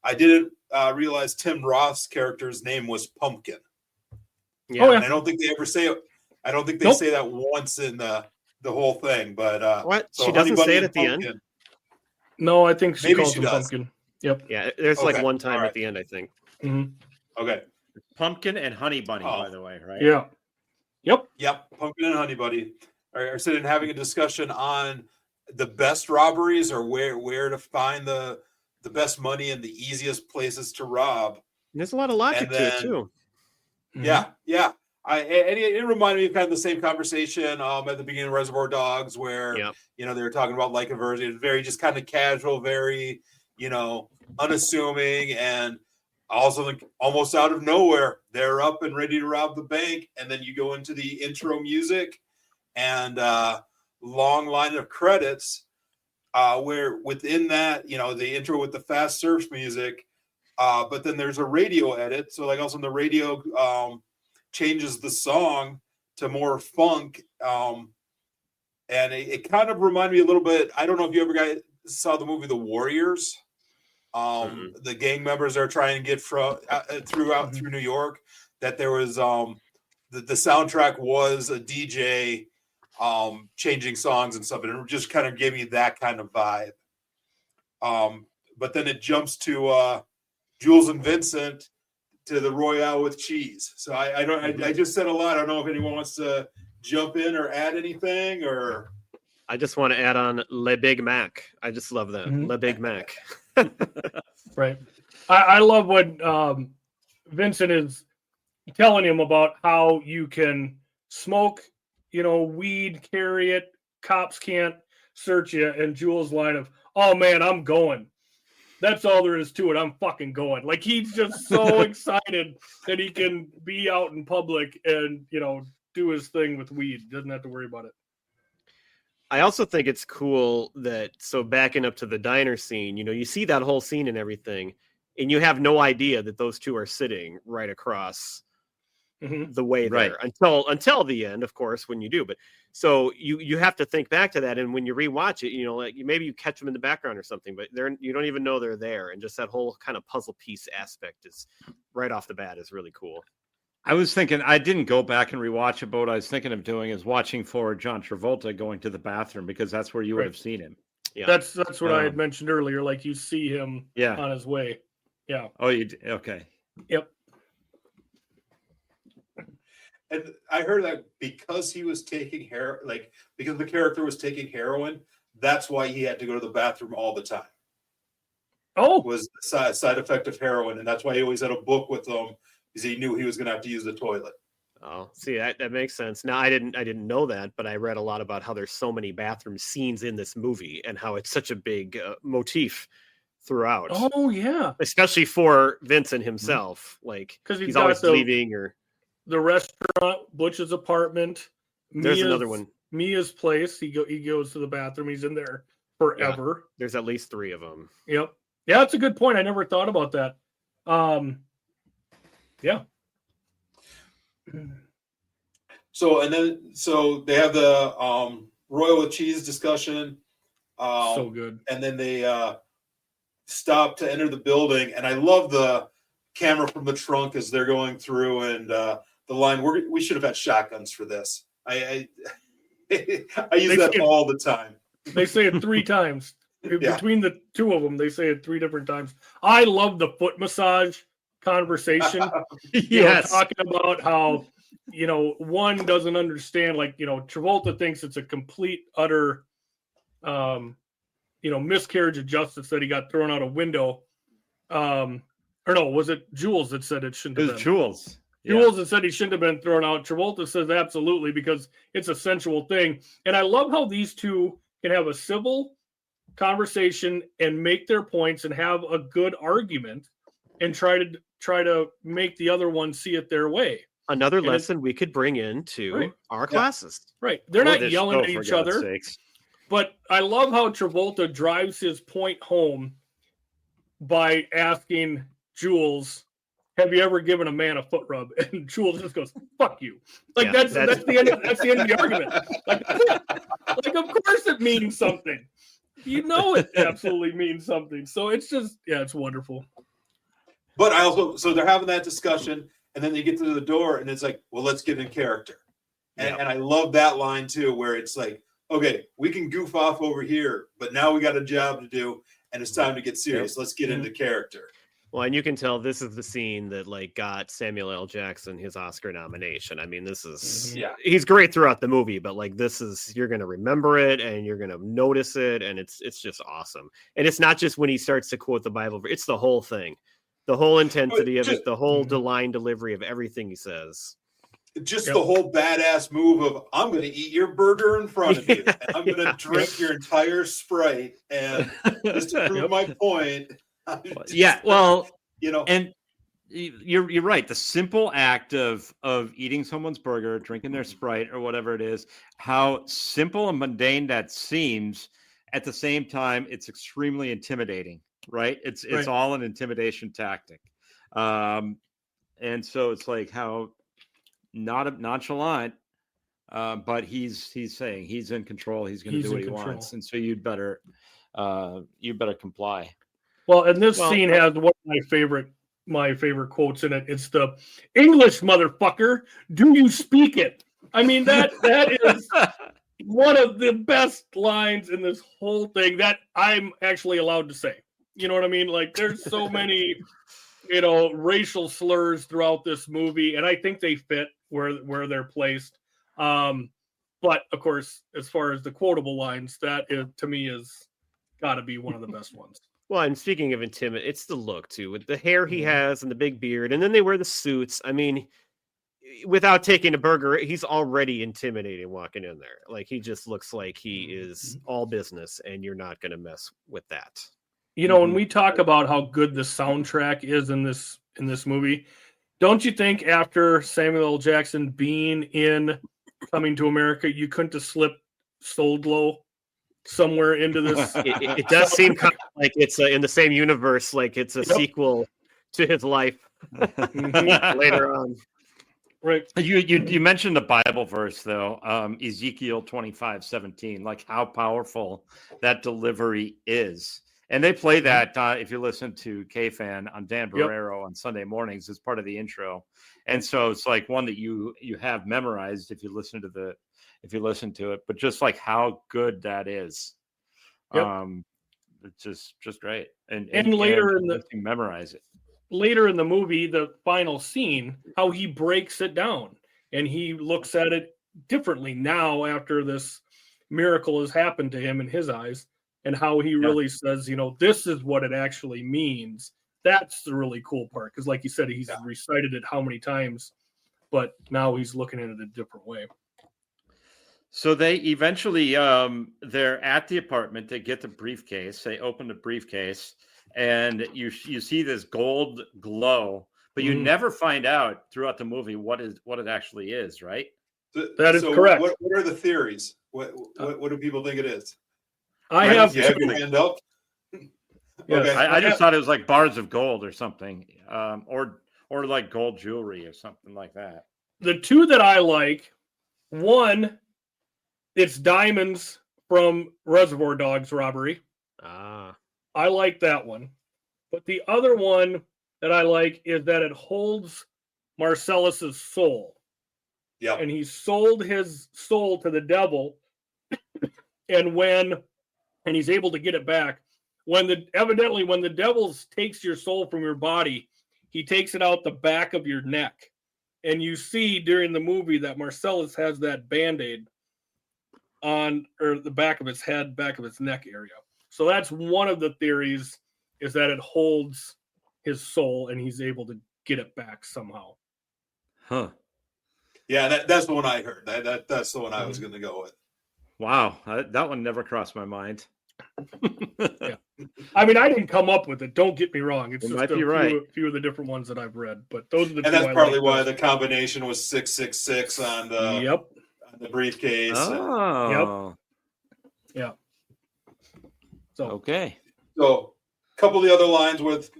I didn't realize Tim Roth's character's name was Pumpkin. Yeah. And I don't think they ever say it. I don't think they say that once in the whole thing. But what? So she doesn't say it at the Pumpkin. end? No, I think she Maybe calls she him does. Pumpkin. Yep. Yeah, there's like one time All right. at the end, I think. Mm-hmm. Okay. Pumpkin and Honey Bunny, by the way, right? Yeah. Yep. Pumpkin and Honey Buddy are sitting having a discussion on the best robberies or where to find the best money and the easiest places to rob. And there's a lot of logic to it too. Yeah. It reminded me of kind of the same conversation at the beginning of Reservoir Dogs, where they were talking about like aversion, very just kind of casual, very unassuming, and also almost out of nowhere they're up and ready to rob the bank, and then you go into the intro music and long line of credits where within that the intro with the fast surf music, but then there's a radio edit, so like also the radio changes the song to more funk, and it kind of reminded me a little bit. I don't know if you ever saw the movie The Warriors. The gang members are trying to get through New York. That there was the soundtrack was a DJ changing songs and stuff, and it just kind of gave me that kind of vibe. But then it jumps to Jules and Vincent to the Royale with cheese. So I just said a lot. I don't know if anyone wants to jump in or add anything, or I just want to add on Le Big Mac. I just love that. Le Big Mac. Right. I love what Vincent is telling him about how you can smoke, weed, carry it, cops can't search you, and Jules' line of, "Oh man, I'm going. That's all there is to it. I'm fucking going." Like, he's just so excited that he can be out in public and, do his thing with weed. Doesn't have to worry about it. I also think it's cool that, so backing up to the diner scene, you see that whole scene and everything, and you have no idea that those two are sitting right across the way there until the end, of course, when you do. But so you have to think back to that, and when you rewatch it, like maybe you catch them in the background or something, but you don't even know they're there, and just that whole kind of puzzle piece aspect is right off the bat is really cool. I was thinking, I didn't go back and rewatch it, but what I was thinking of doing is watching for John Travolta going to the bathroom, because that's where you would have seen him. Yeah, that's what I had mentioned earlier. Like, you see him on his way. Yeah. Oh, you did? Okay. Yep. And I heard that because he was taking because the character was taking heroin, that's why he had to go to the bathroom all the time. Oh, was the side effect of heroin, and that's why he always had a book with him, because he knew he was going to have to use the toilet. Oh, see, that makes sense. Now, I didn't know that, but I read a lot about how there's so many bathroom scenes in this movie and how it's such a big motif throughout. Oh yeah, especially for Vincent himself, like because he's always leaving, or the restaurant, Butch's apartment. There's another one. Mia's place. He goes to the bathroom. He's in there forever. Yeah, there's at least 3 of them. Yep. Yeah, that's a good point. I never thought about that. Yeah. So they have the Royal with cheese discussion. So good. And then they stop to enter the building, and I love the camera from the trunk as they're going through, and the line. We should have had shotguns for this. I use that all the time. They say it 3 times. Between the 2 of them, they say it 3 different times. I love the foot massage conversation. Talking about how, one doesn't understand, like, Travolta thinks it's a complete, utter, miscarriage of justice that he got thrown out a window. Or no, was it Jules that said it shouldn't have been? Jules. Jules that said he shouldn't have been thrown out. Travolta says absolutely, because it's a sensual thing. And I love how these two can have a civil conversation and make their points and have a good argument and try to make the other one see it their way. Another lesson we could bring into our classes. Right. They're not yelling at each other. But I love how Travolta drives his point home by asking Jules, "Have you ever given a man a foot rub?" And Jules just goes, "Fuck you." Like that's the end. That's the end of the argument. Like of course it means something. It absolutely means something. So it's just it's wonderful. But so they're having that discussion, And then they get to the door and it's like, well, let's get in character. And I love that line too, where it's like, okay, we can goof off over here, but now we got a job to do and it's time to get serious. Let's get into character. Well, and you can tell this is the scene that like got Samuel L. Jackson his Oscar nomination. I mean, this is he's great throughout the movie, but like this is you're gonna remember it and you're gonna notice it, and it's just awesome. And it's not just when he starts to quote the Bible; it's the whole thing, the whole intensity of it, the whole line delivery of everything he says. Just the whole badass move of I'm going to eat your burger in front of you, and I'm going to drink your entire Sprite, and just to prove my point. Well, you know, and you're right. The simple act of eating someone's burger, drinking their Sprite or whatever it is, how simple and mundane that seems. At the same time, it's extremely intimidating, right? It's all an intimidation tactic, and so it's like how not nonchalant, but he's saying he's in control. He's going to do what he wants, and so you better comply. Well, and this scene has one of my favorite quotes in it. It's the English motherfucker. Do you speak it? I mean, that is one of the best lines in this whole thing that I'm actually allowed to say. You know what I mean? Like, there's so many, racial slurs throughout this movie, and I think they fit where they're placed. But of course, as far as the quotable lines, that is, to me, is got to be one of the best ones. Well, and speaking of intimate, it's the look too, with the hair he has and the big beard, and then they wear the suits. I mean, without taking a burger, he's already intimidating walking in there. Like, he just looks like he is all business, and you're not going to mess with that. When we talk about how good the soundtrack is in this movie, don't you think after Samuel L. Jackson being in Coming to America, you couldn't have slipped Soul Glow somewhere into this? It does seem kind of like it's in the same universe, like it's a sequel to his life later on. Right. You mentioned the Bible verse though, Ezekiel 25:17, like how powerful that delivery is. And they play that if you listen to K-Fan on Dan Barrero on Sunday mornings as part of the intro. And so it's like one that you have memorized if you listen to it, but just like how good that is. It's just great. And later memorize it. Later in the movie, the final scene, how he breaks it down and he looks at it differently now after this miracle has happened to him in his eyes. And how he really says, this is what it actually means. That's the really cool part. Because like you said, he's recited it how many times, but now he's looking at it a different way. So they eventually, they're at the apartment. They get the briefcase. They open the briefcase, and you see this gold glow, but you never find out throughout the movie what it actually is, right? That is correct. What are the theories? What do people think it is? I have your hand up. Okay. I just thought it was like bars of gold or something, or like gold jewelry or something like that. The two that I like, one, it's diamonds from Reservoir Dogs robbery. I like that one. But the other one that I like is that it holds Marcellus's soul. Yeah. And he sold his soul to the devil, and he's able to get it back. When the devil takes your soul from your body, he takes it out the back of your neck. And you see during the movie that Marcellus has that Band-Aid on the back of his head, back of his neck area. So that's one of the theories, is that it holds his soul and he's able to get it back somehow. Huh. Yeah, that's the one I heard. That's the one I was going to go with. Wow, that one never crossed my mind. Yeah. I mean, I didn't come up with it. Don't get me wrong. It's just a few of the different ones that I've read, but those are the. And that's partly why the combination was 666 on the on the briefcase. Oh, yeah. So okay. So a couple of the other lines with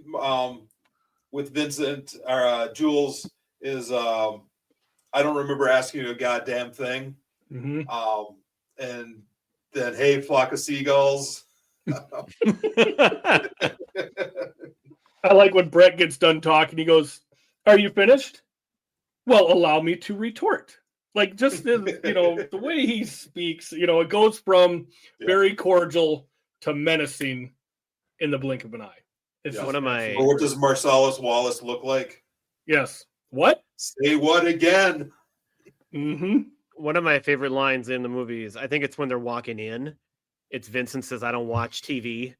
Vincent or Jules is I don't remember asking you a goddamn thing. Mm-hmm. And then, hey, flock of seagulls. I like when Brett gets done talking. He goes, "Are you finished?" Well, allow me to retort. Like, just the way he speaks, it goes from very cordial to menacing in the blink of an eye. It's one of my. Or what does Marcellus Wallace look like? Yes. What? Say what again? Mm-hmm. One of my favorite lines in the movies, I think it's when they're walking in. It's Vincent says, "I don't watch TV."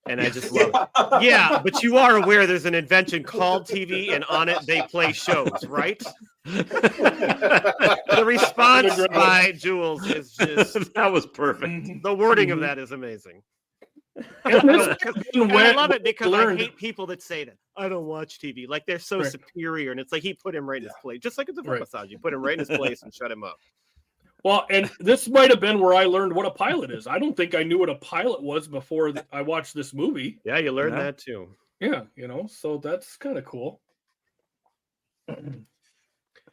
And I just love it. Yeah, but you are aware there's an invention called TV, and on it they play shows, right? The response by Jules is just that was perfect. The wording of that is amazing. And I love it because I hate people that say that. I don't watch TV. Like they're so superior, and it's like he put him right in his place. Just like with the foot massage, you put him right in his place and shut him up. Well, and this might have been where I learned what a pilot is. I don't think I knew what a pilot was before I watched this movie. Yeah, you learned that too. Yeah, so that's kind of cool.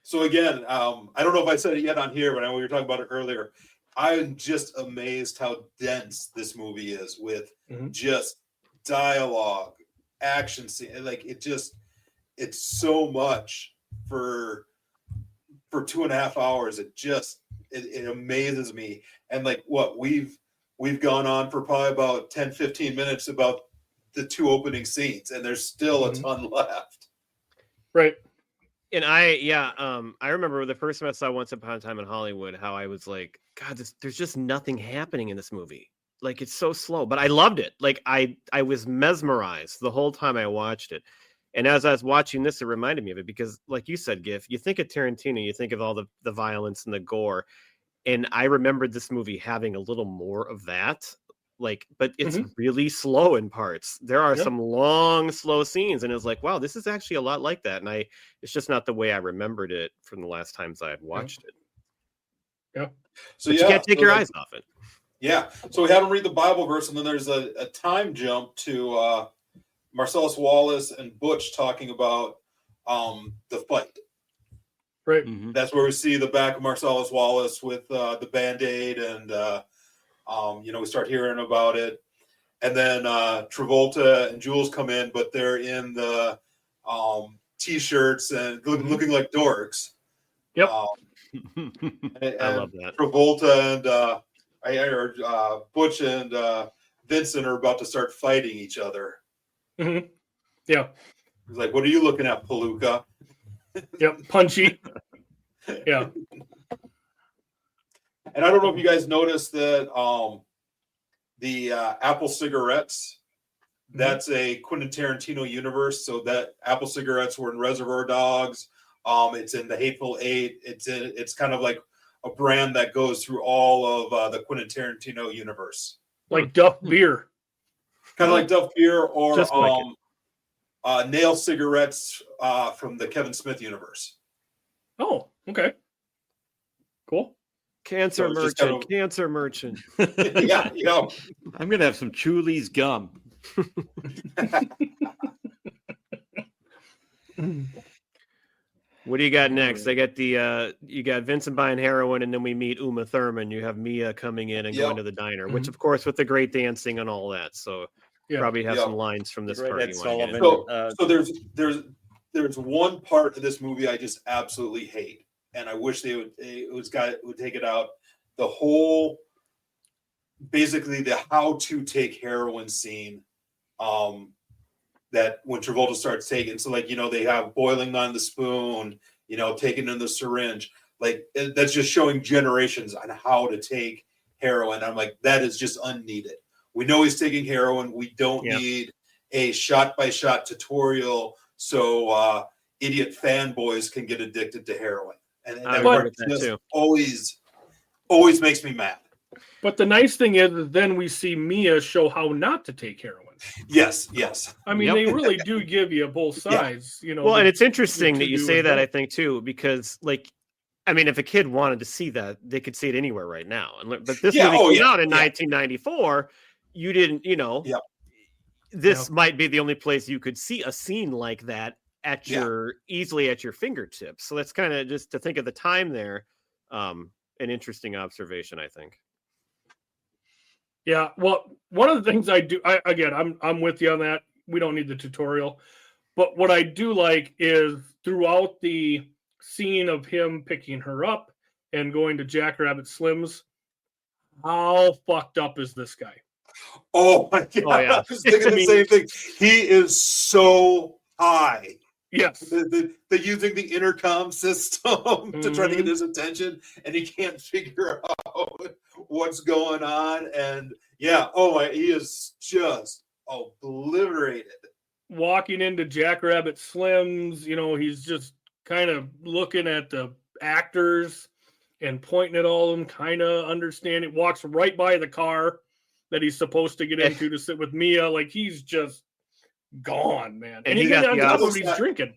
So again, I don't know if I said it yet on here, but I know we were talking about it earlier. I'm just amazed how dense this movie is with just dialogue, action scene. Like it's so much for 2.5 hours. It amazes me. And like what we've gone on for probably about 10-15 minutes about the two opening scenes, and there's still a ton left. Right. And I remember the first time I saw Once Upon a Time in Hollywood, how I was like, God, there's just nothing happening in this movie. Like it's so slow, but I loved it. Like I was mesmerized the whole time I watched it. And as I was watching this, it reminded me of it because, like you said, Giff, you think of Tarantino, you think of all the violence and the gore. And I remembered this movie having a little more of that. Like, but it's really slow in parts. There are some long, slow scenes. And it was like, wow, this is actually a lot like that. And it's just not the way I remembered it from the last times I had watched it. Yeah. So but you can't take your eyes off it. Yeah. So we have him read the Bible verse, and then there's a time jump to Marcellus Wallace and Butch talking about the fight. Right. That's where we see the back of Marcellus Wallace with the Band-Aid, and we start hearing about it. And then Travolta and Jules come in, but they're in the T-shirts and looking like dorks. Yep. And I love that. Travolta and Butch and Vincent are about to start fighting each other. Mm-hmm. Yeah. He's like, "What are you looking at, Palooka?" Yep. Punchy. Yeah. And I don't know if you guys noticed that the Apple cigarettes, that's a Quentin Tarantino universe. So that Apple cigarettes were in Reservoir Dogs. It's in The Hateful Eight. It's kind of like a brand that goes through all of the Quentin Tarantino universe. Like Duff Beer. Kind of like Duff Beer or like Nail cigarettes from the Kevin Smith universe. Oh, okay. Cool. Cancer merchant. Cancer merchant. Yeah, I'm going to have some Chuli's gum. What do you got next? I got you got Vincent buying heroin, and then we meet Uma Thurman. You have Mia coming in and going to the diner, which of course with the great dancing and all that. So probably have some lines from this part. So there's one part of this movie I just absolutely hate, and I wish they would take it out. The whole, basically the how to take heroin scene. That when Travolta starts taking, so like, they have boiling on the spoon, taking in the syringe, like that's just showing generations on how to take heroin. I'm like, that is just unneeded. We know he's taking heroin. We don't need a shot by shot tutorial so idiot fanboys can get addicted to heroin. And that just always makes me mad. But the nice thing is then we see Mia show how not to take heroin. Yes. I mean, they really do give you both sides, Well, and it's interesting that you say that, I think, too, because, if a kid wanted to see that, they could see it anywhere right now. But this movie came out in 1994. You didn't, this might be the only place you could see a scene like that easily at your fingertips. So that's kind of just to think of the time there. An interesting observation, I think. Yeah, well, one of the things I do, I'm with you on that. We don't need the tutorial, but what I do like is throughout the scene of him picking her up and going to Jackrabbit Slim's. How fucked up is this guy? Oh my God. Oh, yeah. I was thinking the same thing. He is so high. Yes. The using the intercom system to try to get his attention, and he can't figure out what's going on. And yeah, he is just obliterated. Walking into Jackrabbit Slim's, he's just kind of looking at the actors and pointing at all of them, kind of understanding. Walks right by the car that he's supposed to get into to sit with Mia. Like, he's just gone, man. And he got the other side, he's drinking.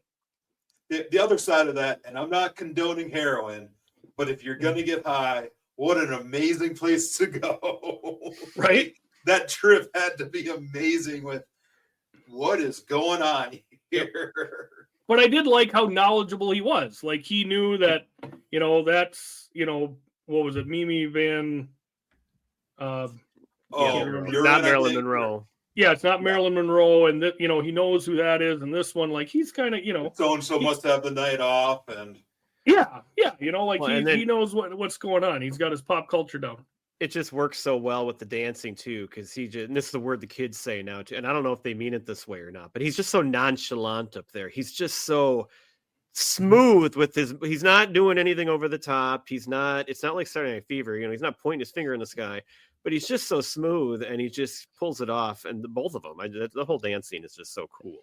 The other side of that, and I'm not condoning heroin, but if you're going to get high, what an amazing place to go. Right? That trip had to be amazing with what is going on here. But I did like how knowledgeable he was. Like, he knew that, that's, what was it? Mimi Van. Not Marilyn Monroe. Yeah, it's not Marilyn Monroe, and he knows who that is. And this one, like, he's kind of, so must have the night off, and he knows what's going on. He's got his pop culture down. It just works so well with the dancing too, because and this is the word the kids say now too, and I don't know if they mean it this way or not, but he's just so nonchalant up there. He's just so smooth with he's not doing anything over the top. It's not like Saturday Night Fever, he's not pointing his finger in the sky. But he's just so smooth, and he just pulls it off. And both of them, the whole dance scene is just so cool.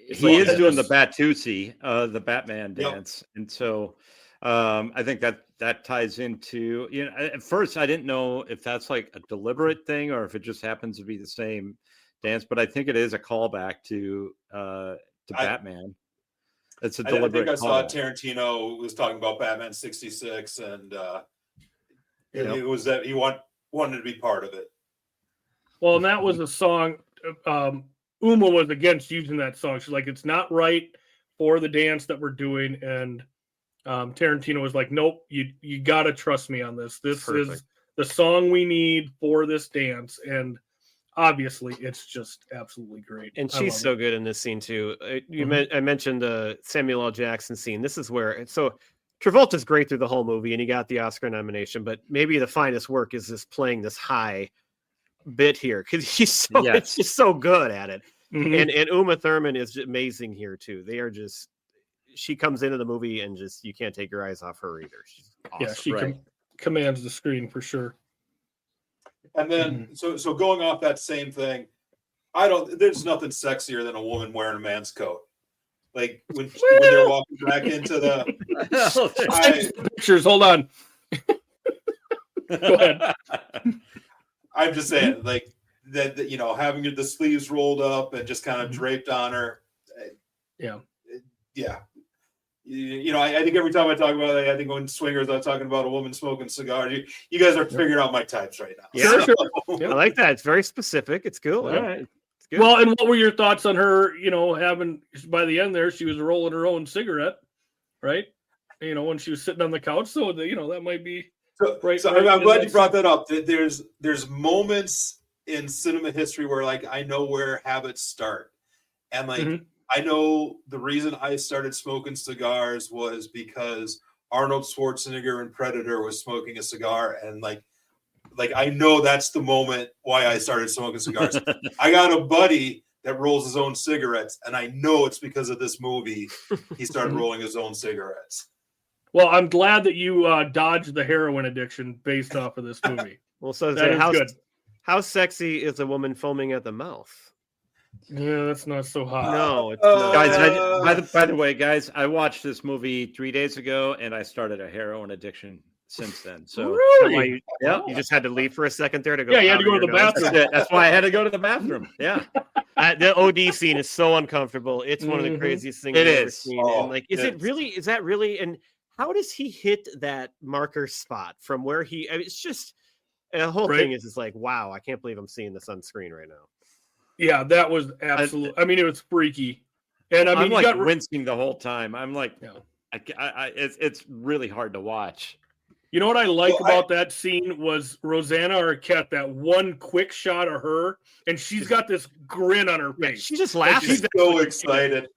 He is doing the Batusi, the Batman dance, and so I think that ties into. At first, I didn't know if that's like a deliberate thing or if it just happens to be the same dance. But I think it is a callback to Batman. It's a deliberate. I saw Tarantino was talking about Batman '66, and it was that he wanted to be part of it. Well, and that was a song. Uma was against using that song. She's like, it's not right for the dance that we're doing. And Tarantino was like, nope, you got to trust me on this. This is the song we need for this dance. And obviously, it's just absolutely great. And she's so good in this scene, too. I mentioned the Samuel L. Jackson scene. This is where... Travolta's great through the whole movie, and he got the Oscar nomination, but maybe the finest work is this playing this high bit here, because it's just so good at it. And Uma Thurman is amazing here too. They are just, she comes into the movie and just, you can't take your eyes off her either. She's awesome. Yeah, she commands the screen for sure. And then so going off that same thing, there's nothing sexier than a woman wearing a man's coat. Like when they're walking back into the pictures. Hold on. Go ahead. I'm just saying, like that, having the sleeves rolled up and just kind of draped on her. Yeah. I think every time I talk about it, I think when Swingers, I'm talking about a woman smoking cigars. You guys are figuring out my types right now. Yeah, sure. I like that. It's very specific. It's cool. All right. Good. Well, and what were your thoughts on her, having, by the end there, she was rolling her own cigarette, right? When she was sitting on the couch. So, that might be right. So I'm glad you brought that up. There's moments in cinema history where, like, I know where habits start. And, like, I know the reason I started smoking cigars was because Arnold Schwarzenegger in Predator was smoking a cigar. And, like I know that's the moment why I started smoking cigars. I got a buddy that rolls his own cigarettes, and I know it's because of this movie he started rolling his own cigarettes. Well, I'm glad that you dodged the heroin addiction based off of this movie. Well, so how sexy is a woman foaming at the mouth? Yeah, that's not so hot. No, it's not. Guys, by the way, guys, I watched this movie 3 days ago, and I started a heroin addiction since then. So really? You just had to leave for a second there to go. Yeah, you had to go to the bathroom. That's why I had to go to the bathroom. Yeah. The OD scene is so uncomfortable. It's one of the craziest things I've ever seen. And is that really? And how does he hit that marker spot from where it's just, the whole thing is just like, wow, I can't believe I'm seeing this on screen right now. Yeah, that was absolute. It was freaky. And I'm like wincing the whole time. I'm like, it's really hard to watch. You know what I like about that scene was Rosanna Arquette, that one quick shot of her, and she's got this grin on her face. She's just laughing. She's so excited.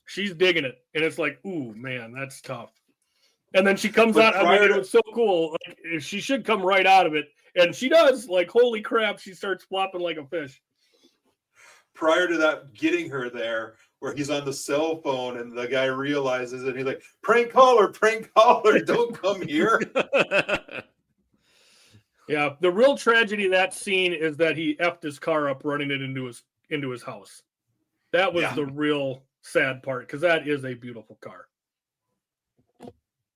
She's digging it. And it's like, ooh, man, that's tough. And then she comes out. I mean, it was so cool. Like, she should come right out of it. And she does. Like, holy crap, she starts flopping like a fish. Prior to that, getting her there, where he's on the cell phone and the guy realizes it. He's like, prank caller, don't come here. Yeah, the real tragedy of that scene is that he effed his car up running it into his house. That was the real sad part, because that is a beautiful car.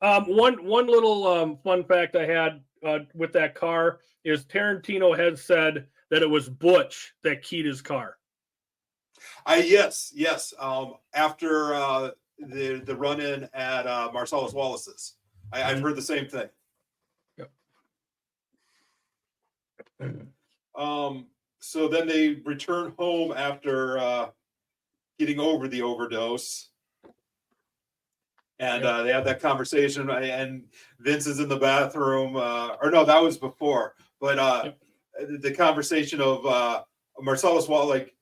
One little fun fact I had with that car is Tarantino has said that it was Butch that keyed his car. Yes. After the run-in at Marcellus Wallace's, I've heard the same thing. Yep. So then they return home after getting over the overdose. And they have that conversation, and Vince is in the bathroom. Or no, that was before. But the conversation of Marcellus Wallace, like,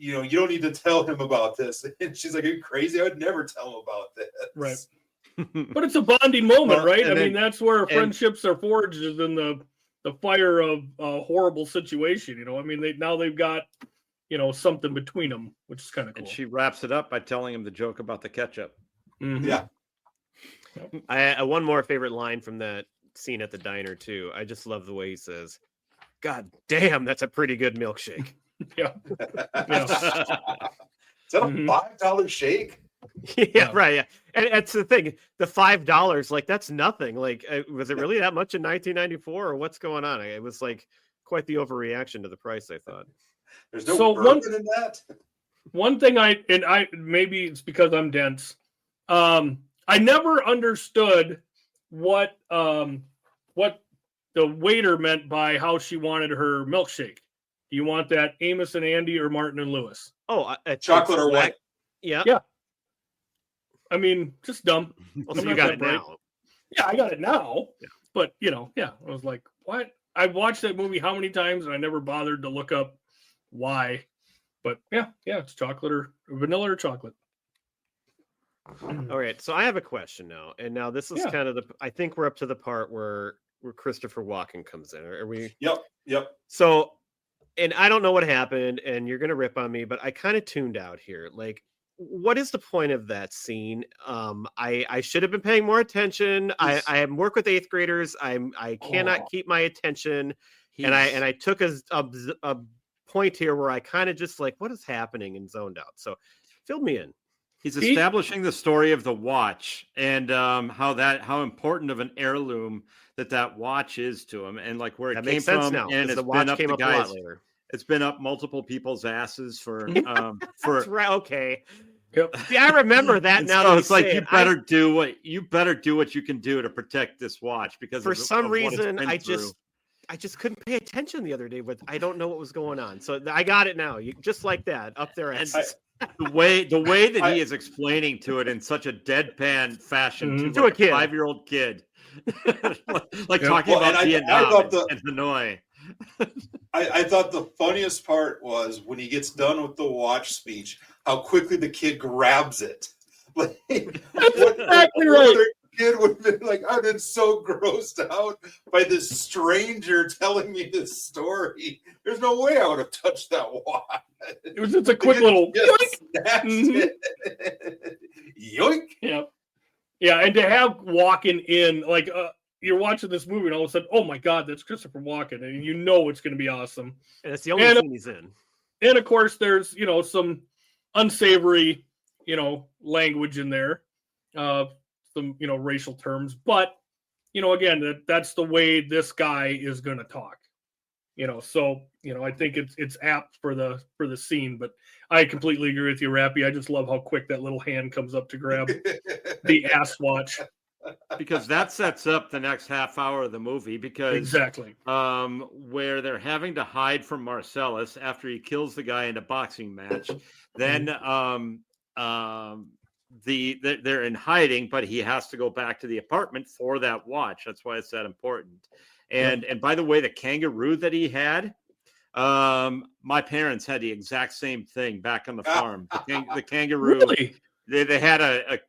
you know, you don't need to tell him about this. And she's like, are you crazy? I would never tell him about this. Right. But it's a bonding moment, right? I mean, that's where friendships are forged, is in the fire of a horrible situation. You know, I mean, they've got, you know, something between them, which is kind of cool. And she wraps it up by telling him the joke about the ketchup. Mm-hmm. Yeah. I one more favorite line from that scene at the diner too. I just love the way he says, "God damn, that's a pretty good milkshake." Yeah. Is that a $5 shake? Yeah, right. Yeah, and it's the thing. The $5, like, that's nothing. Like, was it really that much in 1994, or what's going on? It was like quite the overreaction to the price, I thought. There's no bourbon in that. One thing I maybe it's because I'm dense. I never understood what the waiter meant by how she wanted her milkshake. Do you want that Amos and Andy or Martin and Lewis? Oh, chocolate or white? Yeah. Yeah. I mean, just dumb. Well, so you got it now. Yeah, I got it now. Yeah. But, you know, I was like, what? I watched that movie how many times, and I never bothered to look up why. But yeah, it's chocolate or vanilla or chocolate. All right, so I have a question now, and now this is kind of I think we're up to the part where Christopher Walken comes in. Are we? Yep. So, and I don't know what happened, and you're gonna rip on me, but I kind of tuned out here. Like, what is the point of that scene? I should have been paying more attention. I work with 8th graders. I cannot keep my attention, and I took a point here where I kind of just like, what is happening, and zoned out. So, fill me in. He's establishing the story of the watch and how important of an heirloom that watch is to him, and like where it came from. Now, and the watch came up a lot later. It's been up multiple people's asses for That's right. Okay. Yep. See, I remember that now. So it's like you better do what you can do to protect this watch, because for some reason I just couldn't pay attention the other day. But I don't know what was going on. So I got it now. Just like that, up there. The way that he is explaining to it in such a deadpan fashion to like a 5-year-old kid, like talking about Vietnam and Hanoi. I thought the funniest part was when he gets done with the watch speech, how quickly the kid grabs it. Like, that's exactly right. Kid would have been like, I've been so grossed out by this stranger telling me this story. There's no way I would have touched that watch. It was just a quick little yoink. Yoink. Yeah, and to have Walken in, like, you're watching this movie and all of a sudden, oh my God, that's Christopher Walken, and you know it's going to be awesome. And it's the only scene he's in. And of course, there's some unsavory, language in there, some racial terms, but again, that's the way this guy is going to talk. So I think it's apt for the scene, but I completely agree with you, Rappe. I just love how quick that little hand comes up to grab the ass watch. Because that sets up the next half hour of the movie, because exactly where they're having to hide from Marcellus after he kills the guy in a boxing match. Then they're in hiding, but he has to go back to the apartment for that watch. That's why it's that important. And by the way, the kangaroo that he had, my parents had the exact same thing back on the farm. The kangaroo. Really? They had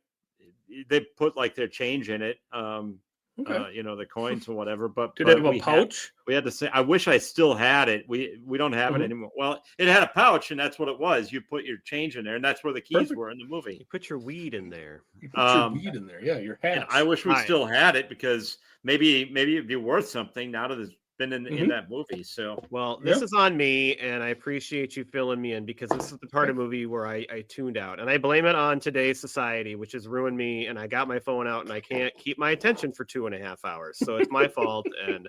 they put like their change in it. Okay. The coins or whatever. But did it have a pouch? We had to say, I wish I still had it. We don't have it anymore. Well, it had a pouch, and that's what it was. You put your change in there, and that's where the keys were in the movie. You put your weed in there. You put your weed in there. Yeah, your hat. I wish we still had it, because maybe it'd be worth something now that it's been in that movie. So, well, this is on me, and I appreciate you filling me in, because this is the part of the movie where I tuned out, and I blame it on today's society, which has ruined me. And I got my phone out, and I can't keep my attention for 2.5 hours, so it's my fault, and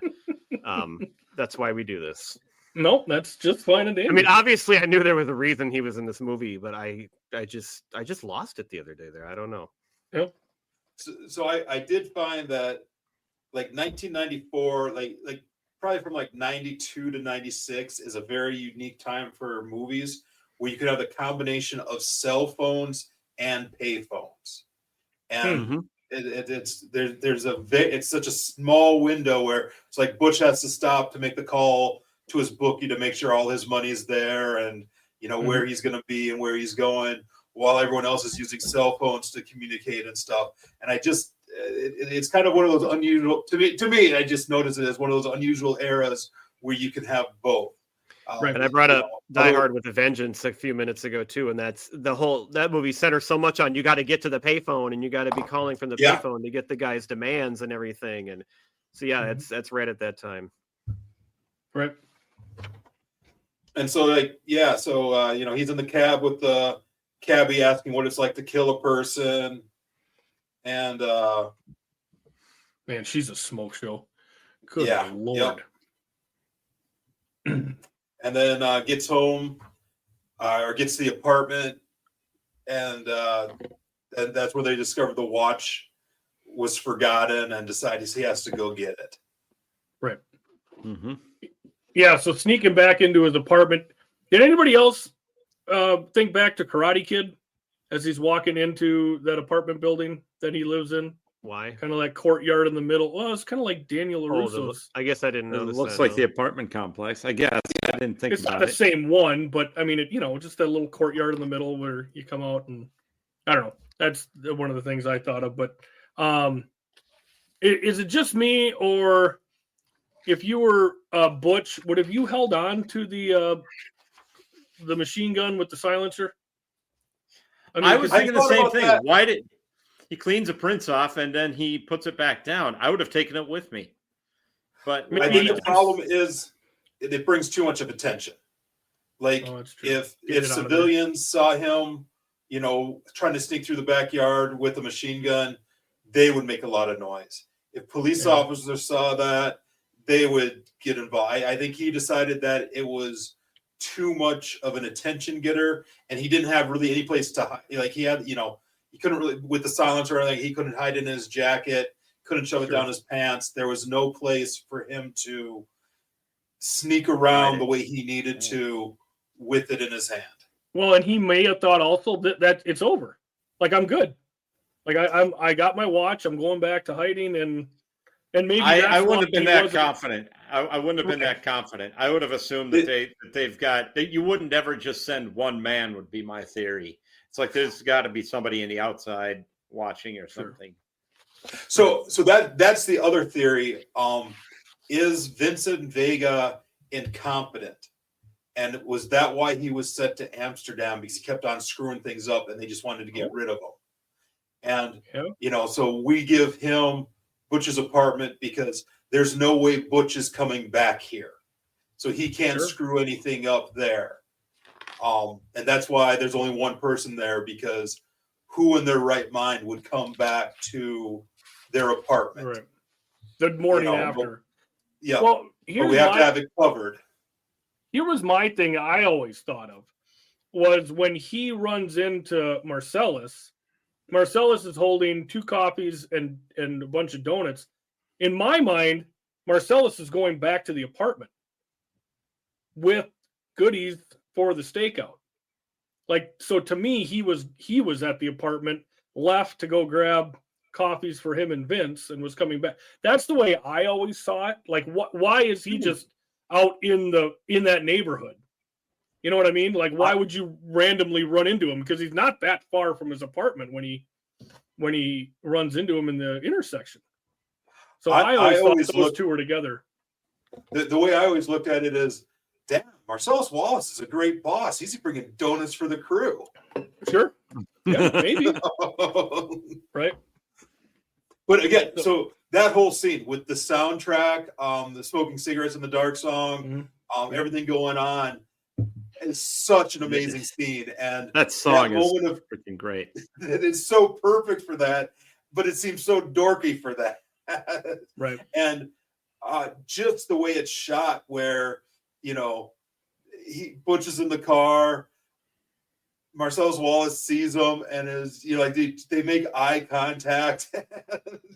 that's why we do this. Nope, that's just fine and dandy. I mean, obviously, I knew there was a reason he was in this movie, but I just lost it the other day. There, I don't know. Yep. So I did find that, like, 1994, like probably from like 92 to 96 is a very unique time for movies, where you could have the combination of cell phones and pay phones. And it's such a small window where it's like Butch has to stop to make the call to his bookie to make sure all his money's there, and where he's going to be and where he's going, while everyone else is using cell phones to communicate and stuff. And I just, it's kind of one of those unusual, to me, I just noticed it as one of those unusual eras where you can have both. Right. And I brought up Die Hard with a Vengeance a few minutes ago too, and that's that movie centers so much on, you got to get to the payphone, and you got to be calling from the payphone to get the guy's demands and everything. And so that's right at that time. Right. And so he's in the cab with the cabbie asking what it's like to kill a person. And man, she's a smoke show. Good Lord. Yep. And then gets home, or gets to the apartment, and that's where they discover the watch was forgotten, and decides he has to go get it. Right. Mm-hmm. Yeah, so sneaking back into his apartment. Did anybody else think back to Karate Kid as he's walking into that apartment building that he lives in? Why? Kind of like courtyard in the middle. Well, it's kind of like Daniel LaRusso's. I guess I didn't know. It looks like the apartment complex. I guess I didn't think it's about not the same one, but I mean, just that little courtyard in the middle where you come out, and I don't know. That's one of the things I thought of. But is it just me, or if you were Butch, would have you held on to the machine gun with the silencer? I was thinking the same thing. Why did he cleans the prints off and then he puts it back down? I would have taken it with me. But I think the problem is it brings too much of attention. Like if civilians saw him, trying to sneak through the backyard with a machine gun, they would make a lot of noise. If police officers saw that, they would get involved. I think he decided that it was too much of an attention getter, and he didn't have really any place to hide. Like he had, he couldn't really, with the silencer or anything, he couldn't hide it in his jacket, couldn't shove it down his pants. There was no place for him to sneak around the way he needed to with it in his hand. Well, and he may have thought also that it's over. Like, I'm good. Like I got my watch. I'm going back to hiding, and maybe I wouldn't have been that confident. I wouldn't have been that confident. I would have assumed that they've got that. You wouldn't ever just send one man, would be my theory. It's like there's got to be somebody in the outside watching or something. So that's the other theory. Is Vincent Vega incompetent? And was that why he was sent to Amsterdam? Because he kept on screwing things up, and they just wanted to get rid of him. And so we give him Butch's apartment because there's no way Butch is coming back here. So he can't screw anything up there. And that's why there's only one person there, because who in their right mind would come back to their apartment? Right. The morning after. Well, but we have to have it covered. Here was my thing I always thought of was when he runs into Marcellus. Marcellus is holding 2 coffees and a bunch of donuts. In my mind, Marcellus is going back to the apartment with goodies for the stakeout. Like, so to me, he was at the apartment, left to go grab coffees for him and Vince, and was coming back. That's the way I always saw it. Like, why is he just out in that neighborhood? You know what I mean? Like, why would you randomly run into him? Because he's not that far from his apartment when when he runs into him in the intersection. So I always thought those two were together. The way I always looked at it is, damn, Marcellus Wallace is a great boss. He's bringing donuts for the crew. Sure. Yeah, maybe. Right. But again, so that whole scene with the soundtrack, the smoking cigarettes in the dark song, everything going on, is such an amazing scene. And that song is freaking great. It is so perfect for that, but it seems so dorky for that. Right. And just the way it's shot, where Butch is in the car, Marcellus Wallace sees him and is like they make eye contact.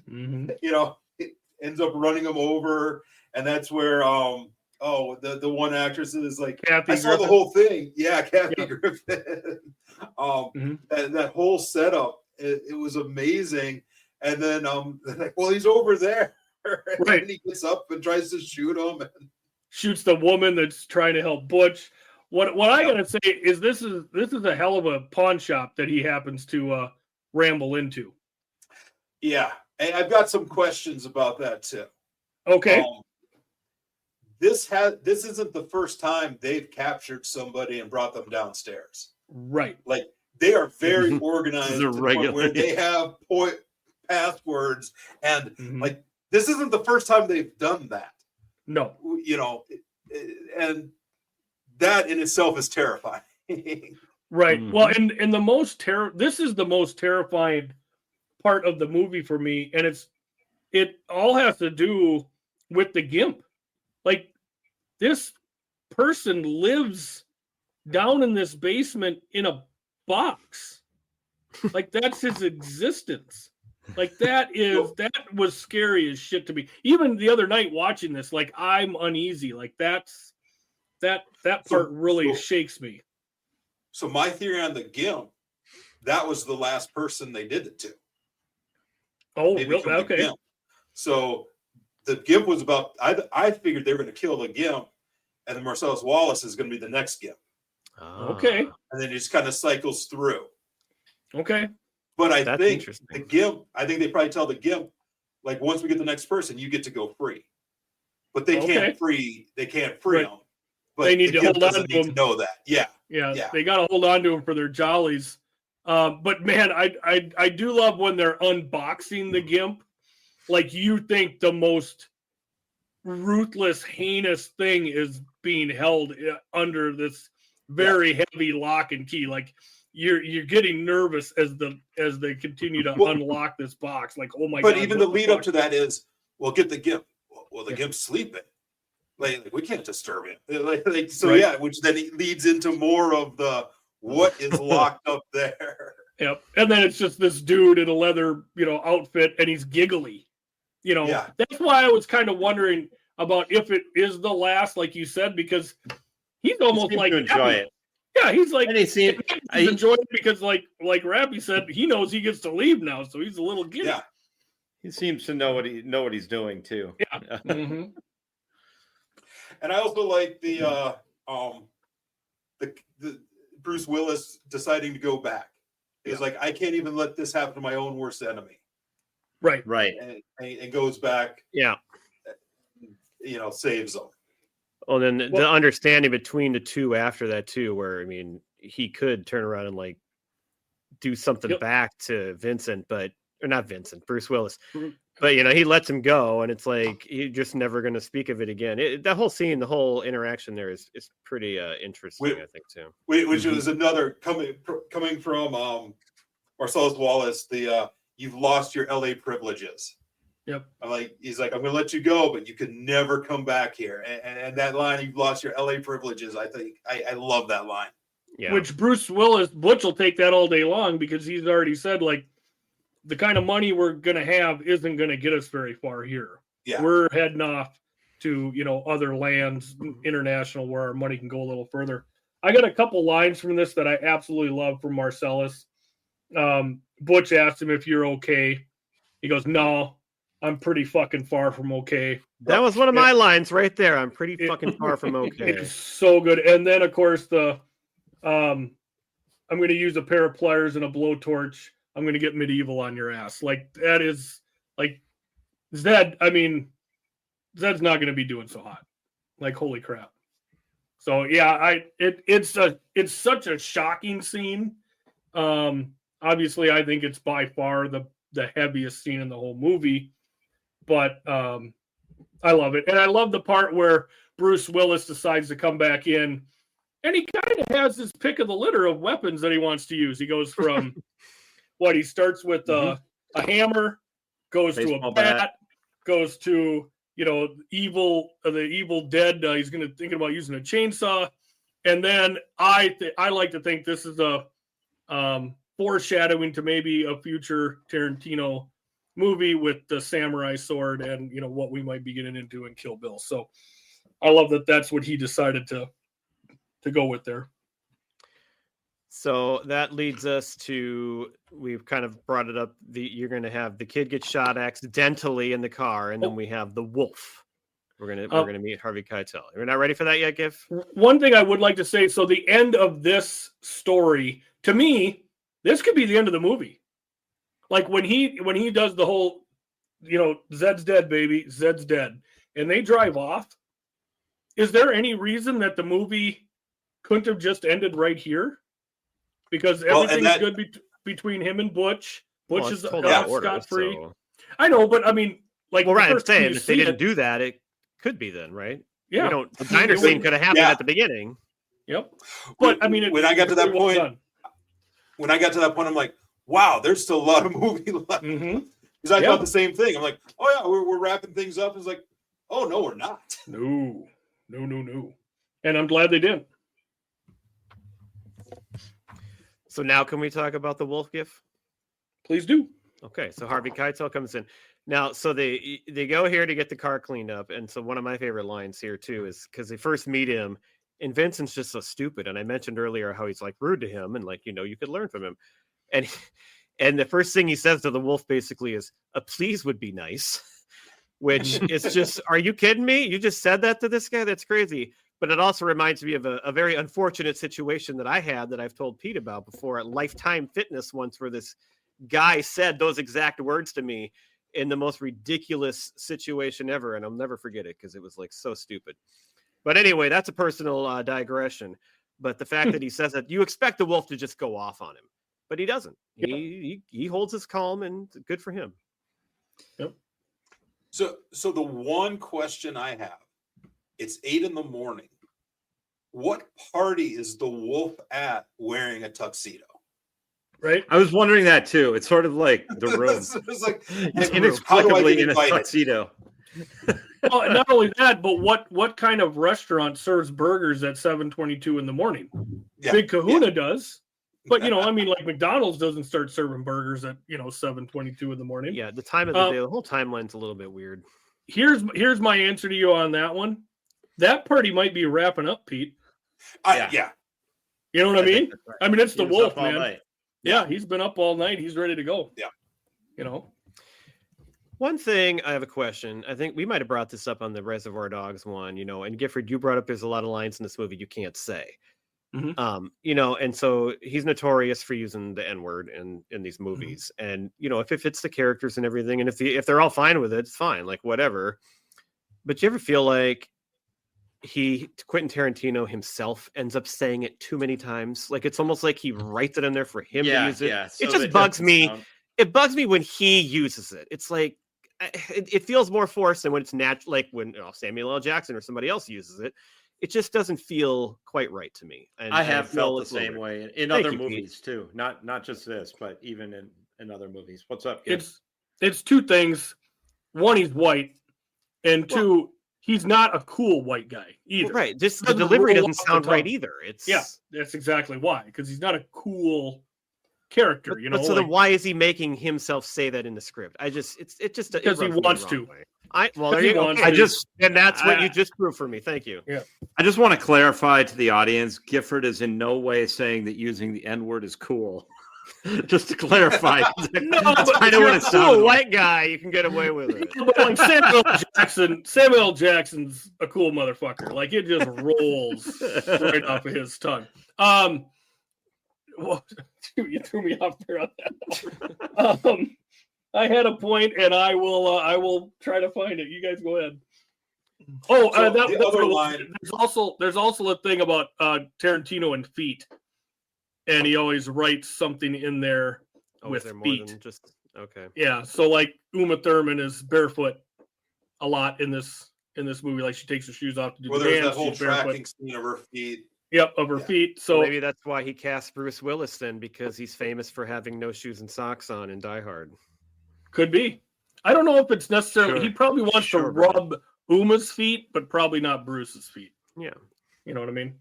It ends up running him over, and that's where the one actress is like, Kathy I saw Griffin. the whole thing. Yeah, Kathy Griffin. That whole setup, it was amazing. And then like, well, he's over there. Right. And he gets up and tries to shoot him. And shoots the woman that's trying to help Butch. What I gotta say is this is a hell of a pawn shop that he happens to ramble into. Yeah, and I've got some questions about that too. Okay. This isn't the first time they've captured somebody and brought them downstairs. Right. Like, they are very organized to the point where they have passwords, and like, this isn't the first time they've done that. No. And that in itself is terrifying. Right. Well, and this is the most terrifying part of the movie for me, and it all has to do with the GIMP. Like, this person lives down in this basement in a box. Like, that's his existence. Like, that was scary as shit to me. Even the other night watching this, like, I'm uneasy. Like, that part really shakes me. So my theory on the GIMP, that was the last person they did it to. Oh, really? Okay. So the GIMP was about, I figured they were going to kill the GIMP, and then Marcellus Wallace is going to be the next GIMP. Okay. And then it just kind of cycles through. Okay. But I think the GIMP, they probably tell the GIMP, like, once we get the next person, you get to go free. But they can't free them. But they need to hold on to them. Know that. Yeah. They got to hold on to them for their jollies. But man, I do love when they're unboxing the GIMP. Like, you think the most ruthless, heinous thing is being held under this very heavy lock and key. Like, you're getting nervous as they continue to unlock this box. Like, oh my God. But even the lead up to that is, well, get the GIMP. Well, the GIMP's sleeping. Like, we can't disturb him. Which then leads into more of the what is locked up there. Yep. And then it's just this dude in a leather, outfit, and he's giggly. That's why I was kind of wondering about if it is the last, like you said, because he's almost like to enjoy it. Yeah, he's like, and he's enjoying it because, like Rappe said, he knows he gets to leave now, so he's a little giddy. Yeah, he seems to know what he's doing too. Yeah. And I also like the Bruce Willis deciding to go back. He's like, I can't even let this happen to my own worst enemy. Right. And goes back. Yeah. Saves them. Well, then the understanding between the two after that too, where, I mean, he could turn around and like do something back to Vincent, Bruce Willis. But, he lets him go, and it's like, you're just never going to speak of it again. That whole scene, the whole interaction there is pretty interesting, I think, too. Which was another coming from Marcellus Wallace, you've lost your LA privileges. Yep. He's like, I'm going to let you go, but you can never come back here. And that line, you've lost your LA privileges. I think I love that line. Yeah. Which Butch will take that all day long, because he's already said, like, the kind of money we're going to have isn't going to get us very far here. Yeah. We're heading off to, other lands, international, where our money can go a little further. I got a couple lines from this that I absolutely love from Marcellus. Butch asked him if you're okay. He goes, no, I'm pretty fucking far from okay. That was one of my lines right there. I'm pretty fucking far from okay. It's so good. And then, of course, I'm going to use a pair of pliers and a blowtorch. I'm going to get medieval on your ass. Like, that is, like, Zed, I mean, Zed's not going to be doing so hot. Like, holy crap. So, yeah, it's such a shocking scene. Obviously, I think it's by far the heaviest scene in the whole movie. But I love it. And I love the part where Bruce Willis decides to come back in, and he kind of has his pick of the litter of weapons that he wants to use. He goes from he starts with a hammer, goes to a bat, goes to, the evil dead. He's thinking about using a chainsaw. And then I like to think this is a foreshadowing to maybe a future Tarantino movie with the samurai sword and, what we might be getting into in Kill Bill. So I love that that's what he decided to go with there. So that leads us to, we've kind of brought it up, you're going to have the kid get shot accidentally in the car, and then we have the wolf. We're gonna meet Harvey Keitel. You're not ready for that yet, Giff? One thing I would like to say, so the end of this story, to me, this could be the end of the movie. Like when he does the whole, Zed's dead, baby, Zed's dead, and they drive off. Is there any reason that the movie couldn't have just ended right here? Because everything's good between him and Butch. Butch is scot-free. So. I know, but I mean, like, I'm saying if they didn't do that, it could be then, right? Yeah, the diner scene could have happened at the beginning. Yep. But I mean, when I got to that point, I'm like, wow, there's still a lot of movie left. Because I thought the same thing. I'm like, oh yeah, we're wrapping things up. It's like, oh no, we're not. No. And I'm glad they didn't. So now can we talk about the wolf, Giff? Please do. Okay, so Harvey Keitel comes in. Now, so they go here to get the car cleaned up. And so one of my favorite lines here, too, is because they first meet him, and Vincent's just so stupid. And I mentioned earlier how he's, like, rude to him, and, like, you could learn from him. And the first thing he says to the wolf basically is, a please would be nice, which is just, are you kidding me? You just said that to this guy? That's crazy. But it also reminds me of a very unfortunate situation that I had that I've told Pete about before at Lifetime Fitness once, where this guy said those exact words to me in the most ridiculous situation ever. And I'll never forget it because it was like so stupid. But anyway, that's a personal digression. But the fact that he says that, you expect the wolf to just go off on him, but he doesn't. Yep. He holds his calm, and good for him. Yep. So the one question I have, it's 8 a.m. What party is the wolf at wearing a tuxedo? Right. I was wondering that too. It's sort of like The Room. It's like inexplicably in a tuxedo. Well, not only that, but what kind of restaurant serves burgers at 7:22 in the morning? Yeah. Big Kahuna does. But, like McDonald's doesn't start serving burgers at, 7:22 in the morning. Yeah, the time of the day, the whole timeline's a little bit weird. Here's my answer to you on that one. That party might be wrapping up, Pete. Yeah. You know what I mean? Right. I mean, it's the wolf, man. Night. Yeah, he's been up all night. He's ready to go. Yeah. One thing, I have a question. I think we might have brought this up on the Reservoir Dogs one, and Gifford, you brought up there's a lot of lines in this movie you can't say. Mm-hmm. And so he's notorious for using the N-word in these movies. Mm-hmm. And, if it fits the characters and everything, and if they're all fine with it, it's fine, like whatever. But you ever feel like Quentin Tarantino himself ends up saying it too many times? Like it's almost like he writes it in there for him to use it. Yeah. So it just bugs me. It bugs me when he uses it. It's like, it feels more forced than when it's natural, like when Samuel L. Jackson or somebody else uses it. It just doesn't feel quite right to me. And I have felt the same way in other movies too. Not just this, but even in other movies. What's up, kids? It's two things. One, he's white, and two, he's not a cool white guy either. Well, right. Just the delivery doesn't sound right either. That's exactly why. Because he's not a cool character, But so then why is he making himself say that in the script? Because he wants to. There you go. And that's what you just proved for me. Thank you. Yeah. I just want to clarify to the audience, Gifford is in no way saying that using the N-word is cool. Just to clarify. That's kind of what it sounds like. White guy, you can get away with it. But like Samuel L. Jackson's a cool motherfucker. Like it just rolls right off of his tongue. You threw me off there on that. I had a point, and I will try to find it. You guys go ahead. Oh, So the other line. There's also a thing about Tarantino and feet, and he always writes something in there with there more feet. than just okay. Yeah, so like Uma Thurman is barefoot a lot in this movie. Like she takes her shoes off to do the there's dance. That whole tracking scene of her feet. Yep, of her feet. So maybe that's why he cast Bruce Willis then, because he's famous for having no shoes and socks on in Die Hard. Could be. I don't know if it's necessarily. He probably wants to rub Uma's feet, but probably not Bruce's feet. Yeah, you know what I mean.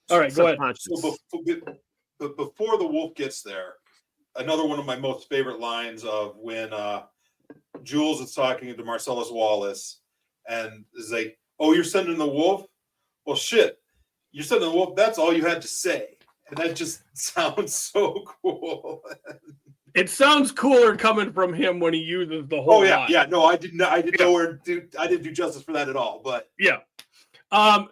All right, go ahead. So before the wolf gets there, another one of my most favorite lines of when Jules is talking to Marcellus Wallace and is like, "Oh, you're sending the wolf? Well, shit, you're sending the wolf. That's all you had to say." And that just sounds so cool. It sounds cooler coming from him when he uses the whole. Oh yeah, line. yeah. No, I didn't do justice for that at all. But yeah.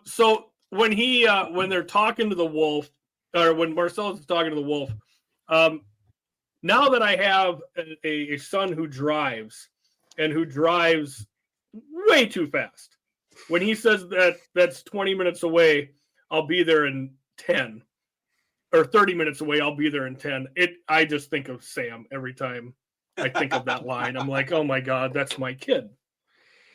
So when they're talking to the wolf, or when Marcellus is talking to the wolf, now that I have a son who drives way too fast, when he says that's 20 minutes away, I'll be there in 10. Or 30 minutes away, I'll be there in 10. I just think of Sam every time I think of that line. I'm like, oh my God, that's my kid.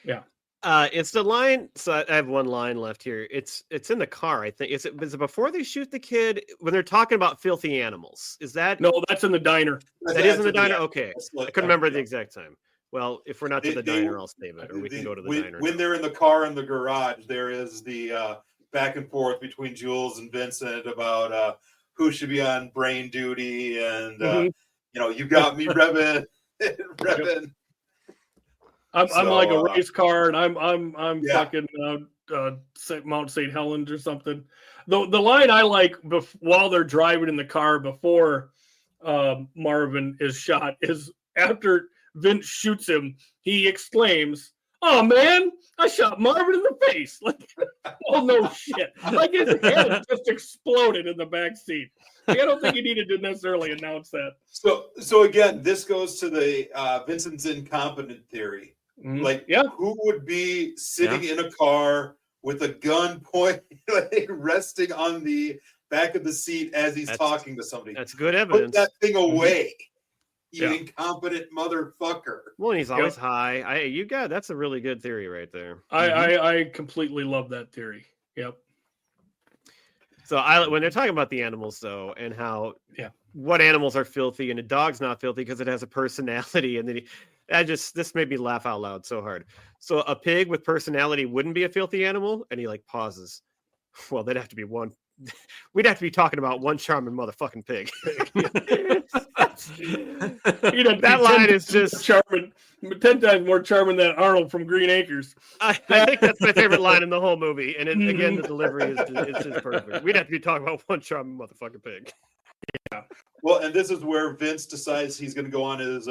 Yeah. It's the line. So I have one line left here. It's in the car, I think. Is it before they shoot the kid when they're talking about filthy animals? Is that? No, that's in the diner. That is in the diner? Okay. I couldn't remember the exact time. Well, if we're not to the diner, I'll save it. Or we can go to the diner. When they're in the car in the garage, there is the back and forth between Jules and Vincent about who should be on brain duty, and you got me revving. I'm like a race car, and I'm fucking Mount St. Helens or something. The line I like while they're driving in the car before Marvin is shot is after Vince shoots him, he exclaims, "Oh man, I shot Marvin in the face!" Like, oh no shit! Like his head just exploded in the back seat. Like, I don't think he needed to necessarily announce that. So again, this goes to the Vincent's incompetent theory. Mm-hmm. Like, who would be sitting in a car with a gun pointing, like resting on the back of the seat as he's talking to somebody? That's good evidence. Put that thing away. You incompetent motherfucker. Well, he's always high. That's a really good theory right there. I completely love that theory. Yep. So when they're talking about the animals though, and how what animals are filthy and a dog's not filthy because it has a personality, and then this made me laugh out loud so hard. So a pig with personality wouldn't be a filthy animal, and he like pauses. Well, there'd have to be one. We'd have to be talking about one charming motherfucking pig. That line is just charming, 10 times more charming than Arnold from Green Acres. I think that's my favorite line in the whole movie. And again, the delivery is just perfect. We'd have to be talking about one charming motherfucking pig. Yeah. Well, and this is where Vince decides he's going to go on his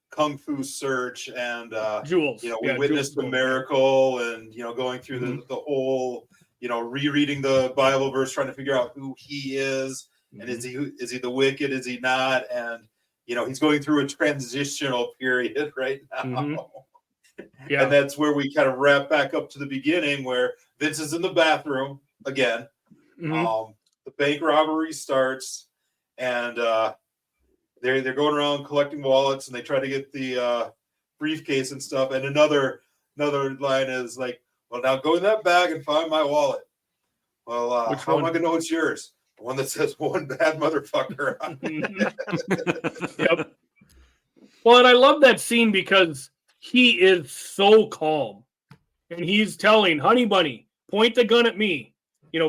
kung fu search, and Jules. We witnessed the miracle, and going through the whole. Rereading the Bible verse, trying to figure out who he is, and is he the wicked? Is he not? And he's going through a transitional period right now. Mm-hmm. Yeah, and that's where we kind of wrap back up to the beginning, where Vince is in the bathroom again. Mm-hmm. The bank robbery starts, and they're going around collecting wallets, and they try to get the briefcase and stuff. And another line is like, "Well, now go in that bag and find my wallet." Well, how am I going to know it's yours? The one that says "one bad motherfucker." Yep. Well, and I love that scene because he is so calm, and he's telling Honey Bunny, "Point the gun at me.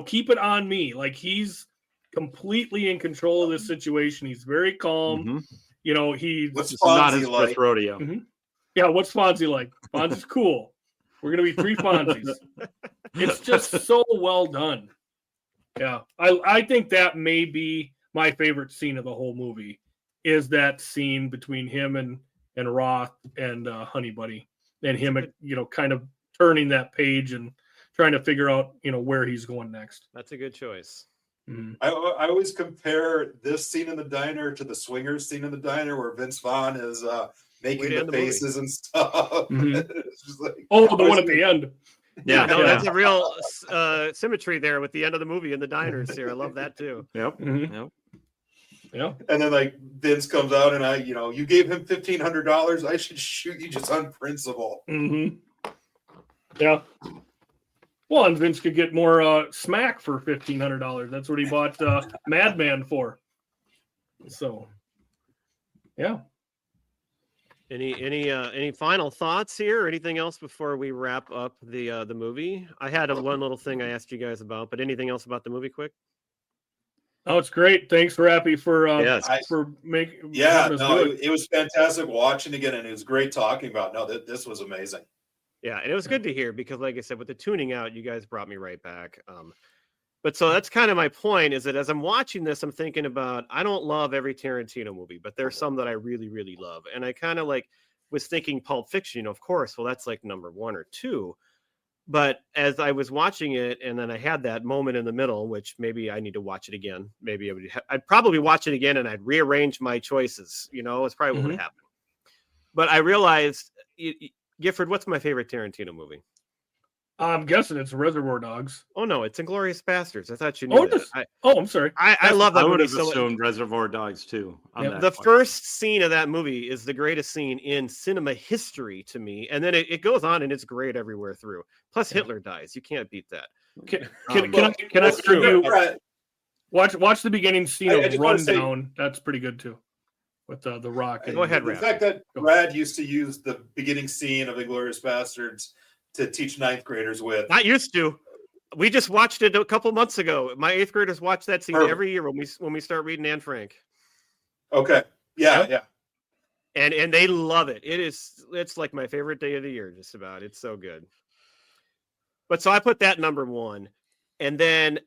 Keep it on me." Like he's completely in control of this situation. He's very calm. Mm-hmm. What's not his first rodeo. Mm-hmm. Yeah, what's Fonzie like? Fonzie's cool. We're going to be 3 Fonzies. It's just so well done. Yeah. I think that may be my favorite scene of the whole movie, is that scene between him and Roth and Honey Bunny, and him, kind of turning that page and trying to figure out, where he's going next. That's a good choice. Mm-hmm. I always compare this scene in the diner to the swingers scene in the diner where Vince Vaughn is making the faces and stuff. Mm-hmm. It's just like, the one at the end. Yeah, no, that's a real symmetry there with the end of the movie in the diners here. I love that too. Yep. Mm-hmm. Yep. Yeah. And then like Vince comes out and you gave him $1,500. I should shoot you just on principle. Mm-hmm. Yeah. Well, and Vince could get more smack for $1,500. That's what he bought Madman for. So, yeah. Any final thoughts here, or anything else before we wrap up the movie? I had one little thing I asked you guys about, but anything else about the movie, quick? Oh, it's great. Thanks, Rappe, for making. Yeah, it was fantastic watching again, and it was great talking about. No, this was amazing. Yeah, and it was good to hear because, like I said, with the tuning out, you guys brought me right back. But so that's kind of my point, is that as I'm watching this, I'm thinking about, I don't love every Tarantino movie, but there's some that I really, really love. And I kind of was thinking Pulp Fiction, of course, well, that's like number 1 or 2. But as I was watching it, and then I had that moment in the middle, which maybe I need to watch it again. Maybe I'd probably watch it again and I'd rearrange my choices. It's probably what would happen. But I realized, Gifford, what's my favorite Tarantino movie? I'm guessing it's Reservoir Dogs. Oh, no, it's Inglourious Bastards. I thought you knew that. I'm sorry. I love that movie. I would have assumed Reservoir Dogs, too. The first scene of that movie is the greatest scene in cinema history to me. And then it goes on, and it's great everywhere through. Plus, Hitler dies. You can't beat that. Can I screw you? Watch the beginning scene of Rundown. That's pretty good, too. With the Rock. Go ahead, The fact that Brad used to use the beginning scene of Inglourious Bastards to teach 9th graders with. Not used to. We just watched it a couple months ago. My 8th graders watch that scene every year when we start reading Anne Frank. Okay. Yeah. And they love it. It's like my favorite day of the year, just about. It's so good. But so I put that number 1. And then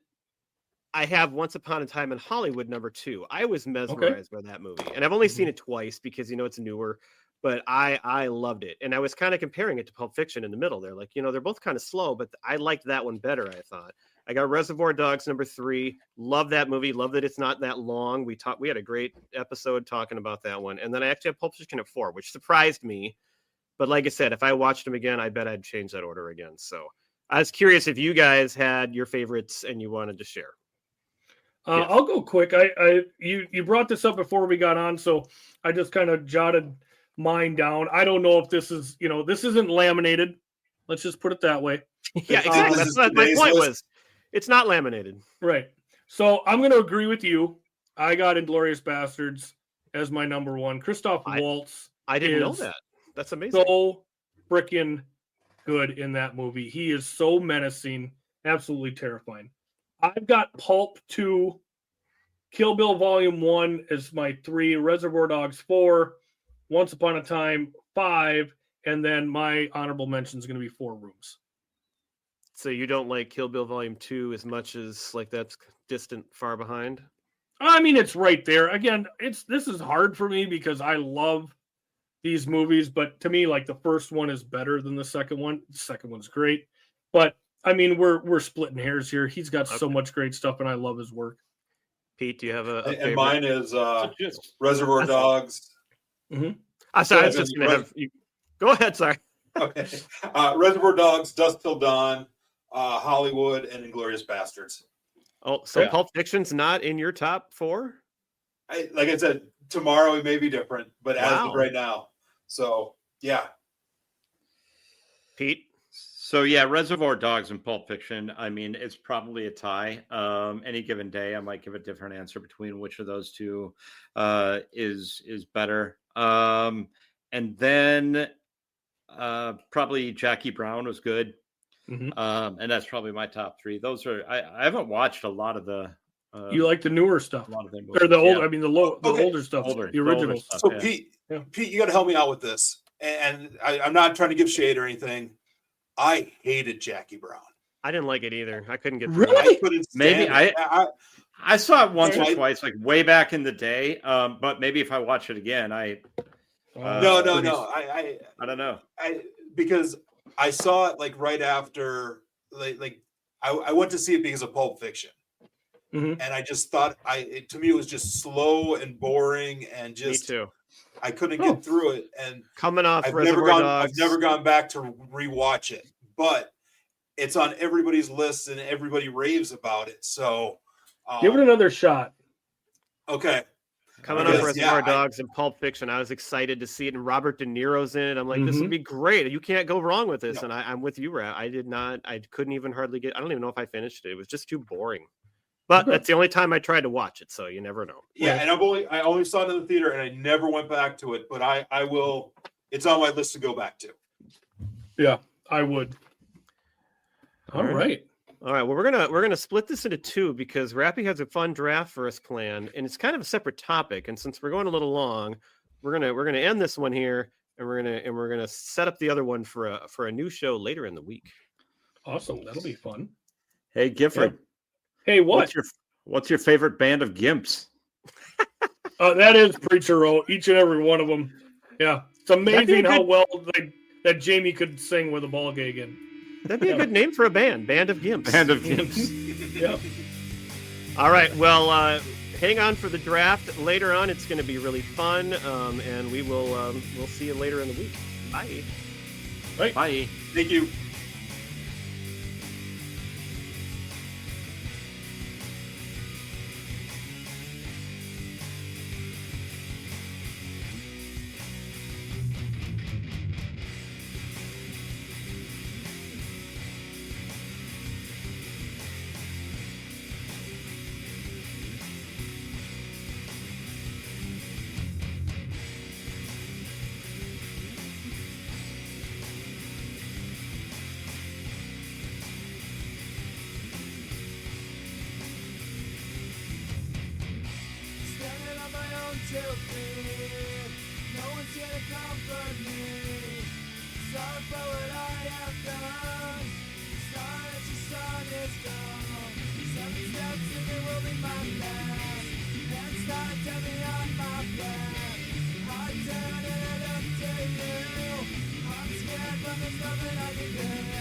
I have Once Upon a Time in Hollywood number 2. I was mesmerized by that movie. And I've only seen it twice because it's newer. But I loved it. And I was kind of comparing it to Pulp Fiction in the middle. They're like, they're both kind of slow, but I liked that one better, I thought. I got Reservoir Dogs number 3. Love that movie. Love that it's not that long. We had a great episode talking about that one. And then I actually have Pulp Fiction at 4, which surprised me. But like I said, if I watched them again, I bet I'd change that order again. So I was curious if you guys had your favorites and you wanted to share. Yes. I'll go quick. You brought this up before we got on, so I just kind of jotted mine down. I don't know if this is, this isn't laminated. Let's just put it that way. Yeah, exactly. That's what my point was. It's not laminated. Right. So I'm going to agree with you. I got Inglourious Bastards as my number 1. Christoph Waltz. I didn't know that. That's amazing. So freaking good in that movie. He is so menacing. Absolutely terrifying. I've got Pulp 2, Kill Bill Volume 1 as my 3, Reservoir Dogs 4, Once Upon a Time 5, and then my honorable mention is going to be 4 Rooms. So you don't like Kill Bill Volume 2 as much as that's distant, far behind? I mean, it's right there. Again, this is hard for me because I love these movies, but to me, the first one is better than the second one. The second one's great, but I mean, we're splitting hairs here. He's got so much great stuff, and I love his work. Pete, do you have a favorite? And mine is Reservoir Dogs. Mm-hmm. I'm sorry, I was just going to have you. Go ahead, sorry. Okay. Reservoir Dogs, Dusk Till Dawn, Hollywood, and Inglourious Bastards. Oh, so Pulp Fiction's not in your top 4? Like I said, tomorrow it may be different, but as of right now. So, yeah. Pete? So, yeah, Reservoir Dogs and Pulp Fiction, I mean, it's probably a tie. Any given day, I might give a different answer between which of those two is better. And then probably Jackie Brown was good. Mm-hmm. And that's probably my top 3. Those are, I haven't watched a lot of the. You like the newer stuff, a lot of them, or the old? I mean, the older stuff, the original stuff. So, Pete, you got to help me out with this. And I'm not trying to give shade or anything. I hated Jackie Brown. I didn't like it either. I couldn't get through it. I couldn't maybe I saw it once or twice, way back in the day. But maybe if I watch it again, no. I don't know. Because I saw it right after I went to see it because of Pulp Fiction. and I just thought to me it was just slow and boring and just. Me too. I couldn't get through it, and coming off I've Dogs. never gone back to rewatch it, but it's on everybody's list and everybody raves about it. So give it another shot. Okay. Coming off Reservoir Dogs and Pulp Fiction, I was excited to see it, and Robert De Niro's in it. I'm like, this would be great. You can't go wrong with this. No. And I'm with you, Rat. I couldn't even hardly get. I don't even know if I finished it. It was just too boring. But that's the only time I tried to watch it, so you never know. Yeah, and I only saw it in the theater, and I never went back to it. But I will. It's on my list to go back to. Yeah, I would. All right. Well, we're gonna split this into two because Rappe has a fun draft for us planned, and it's kind of a separate topic. And since we're going a little long, we're gonna end this one here, and we're gonna set up the other one for a new show later in the week. Awesome, that'll be fun. Hey, Gifford. Yeah. Hey, what? What's your favorite band of Gimps? That is Preacher Row, each and every one of them. Yeah, it's amazing how well that Jamie could sing with a ball gag in. That'd be a good name for a band of Gimps. Band of Gimps. Yeah. All right. Well, hang on for the draft. Later on, it's going to be really fun, and we'll see you later in the week. Bye. Right. Bye. Thank you. There's nothing I can do.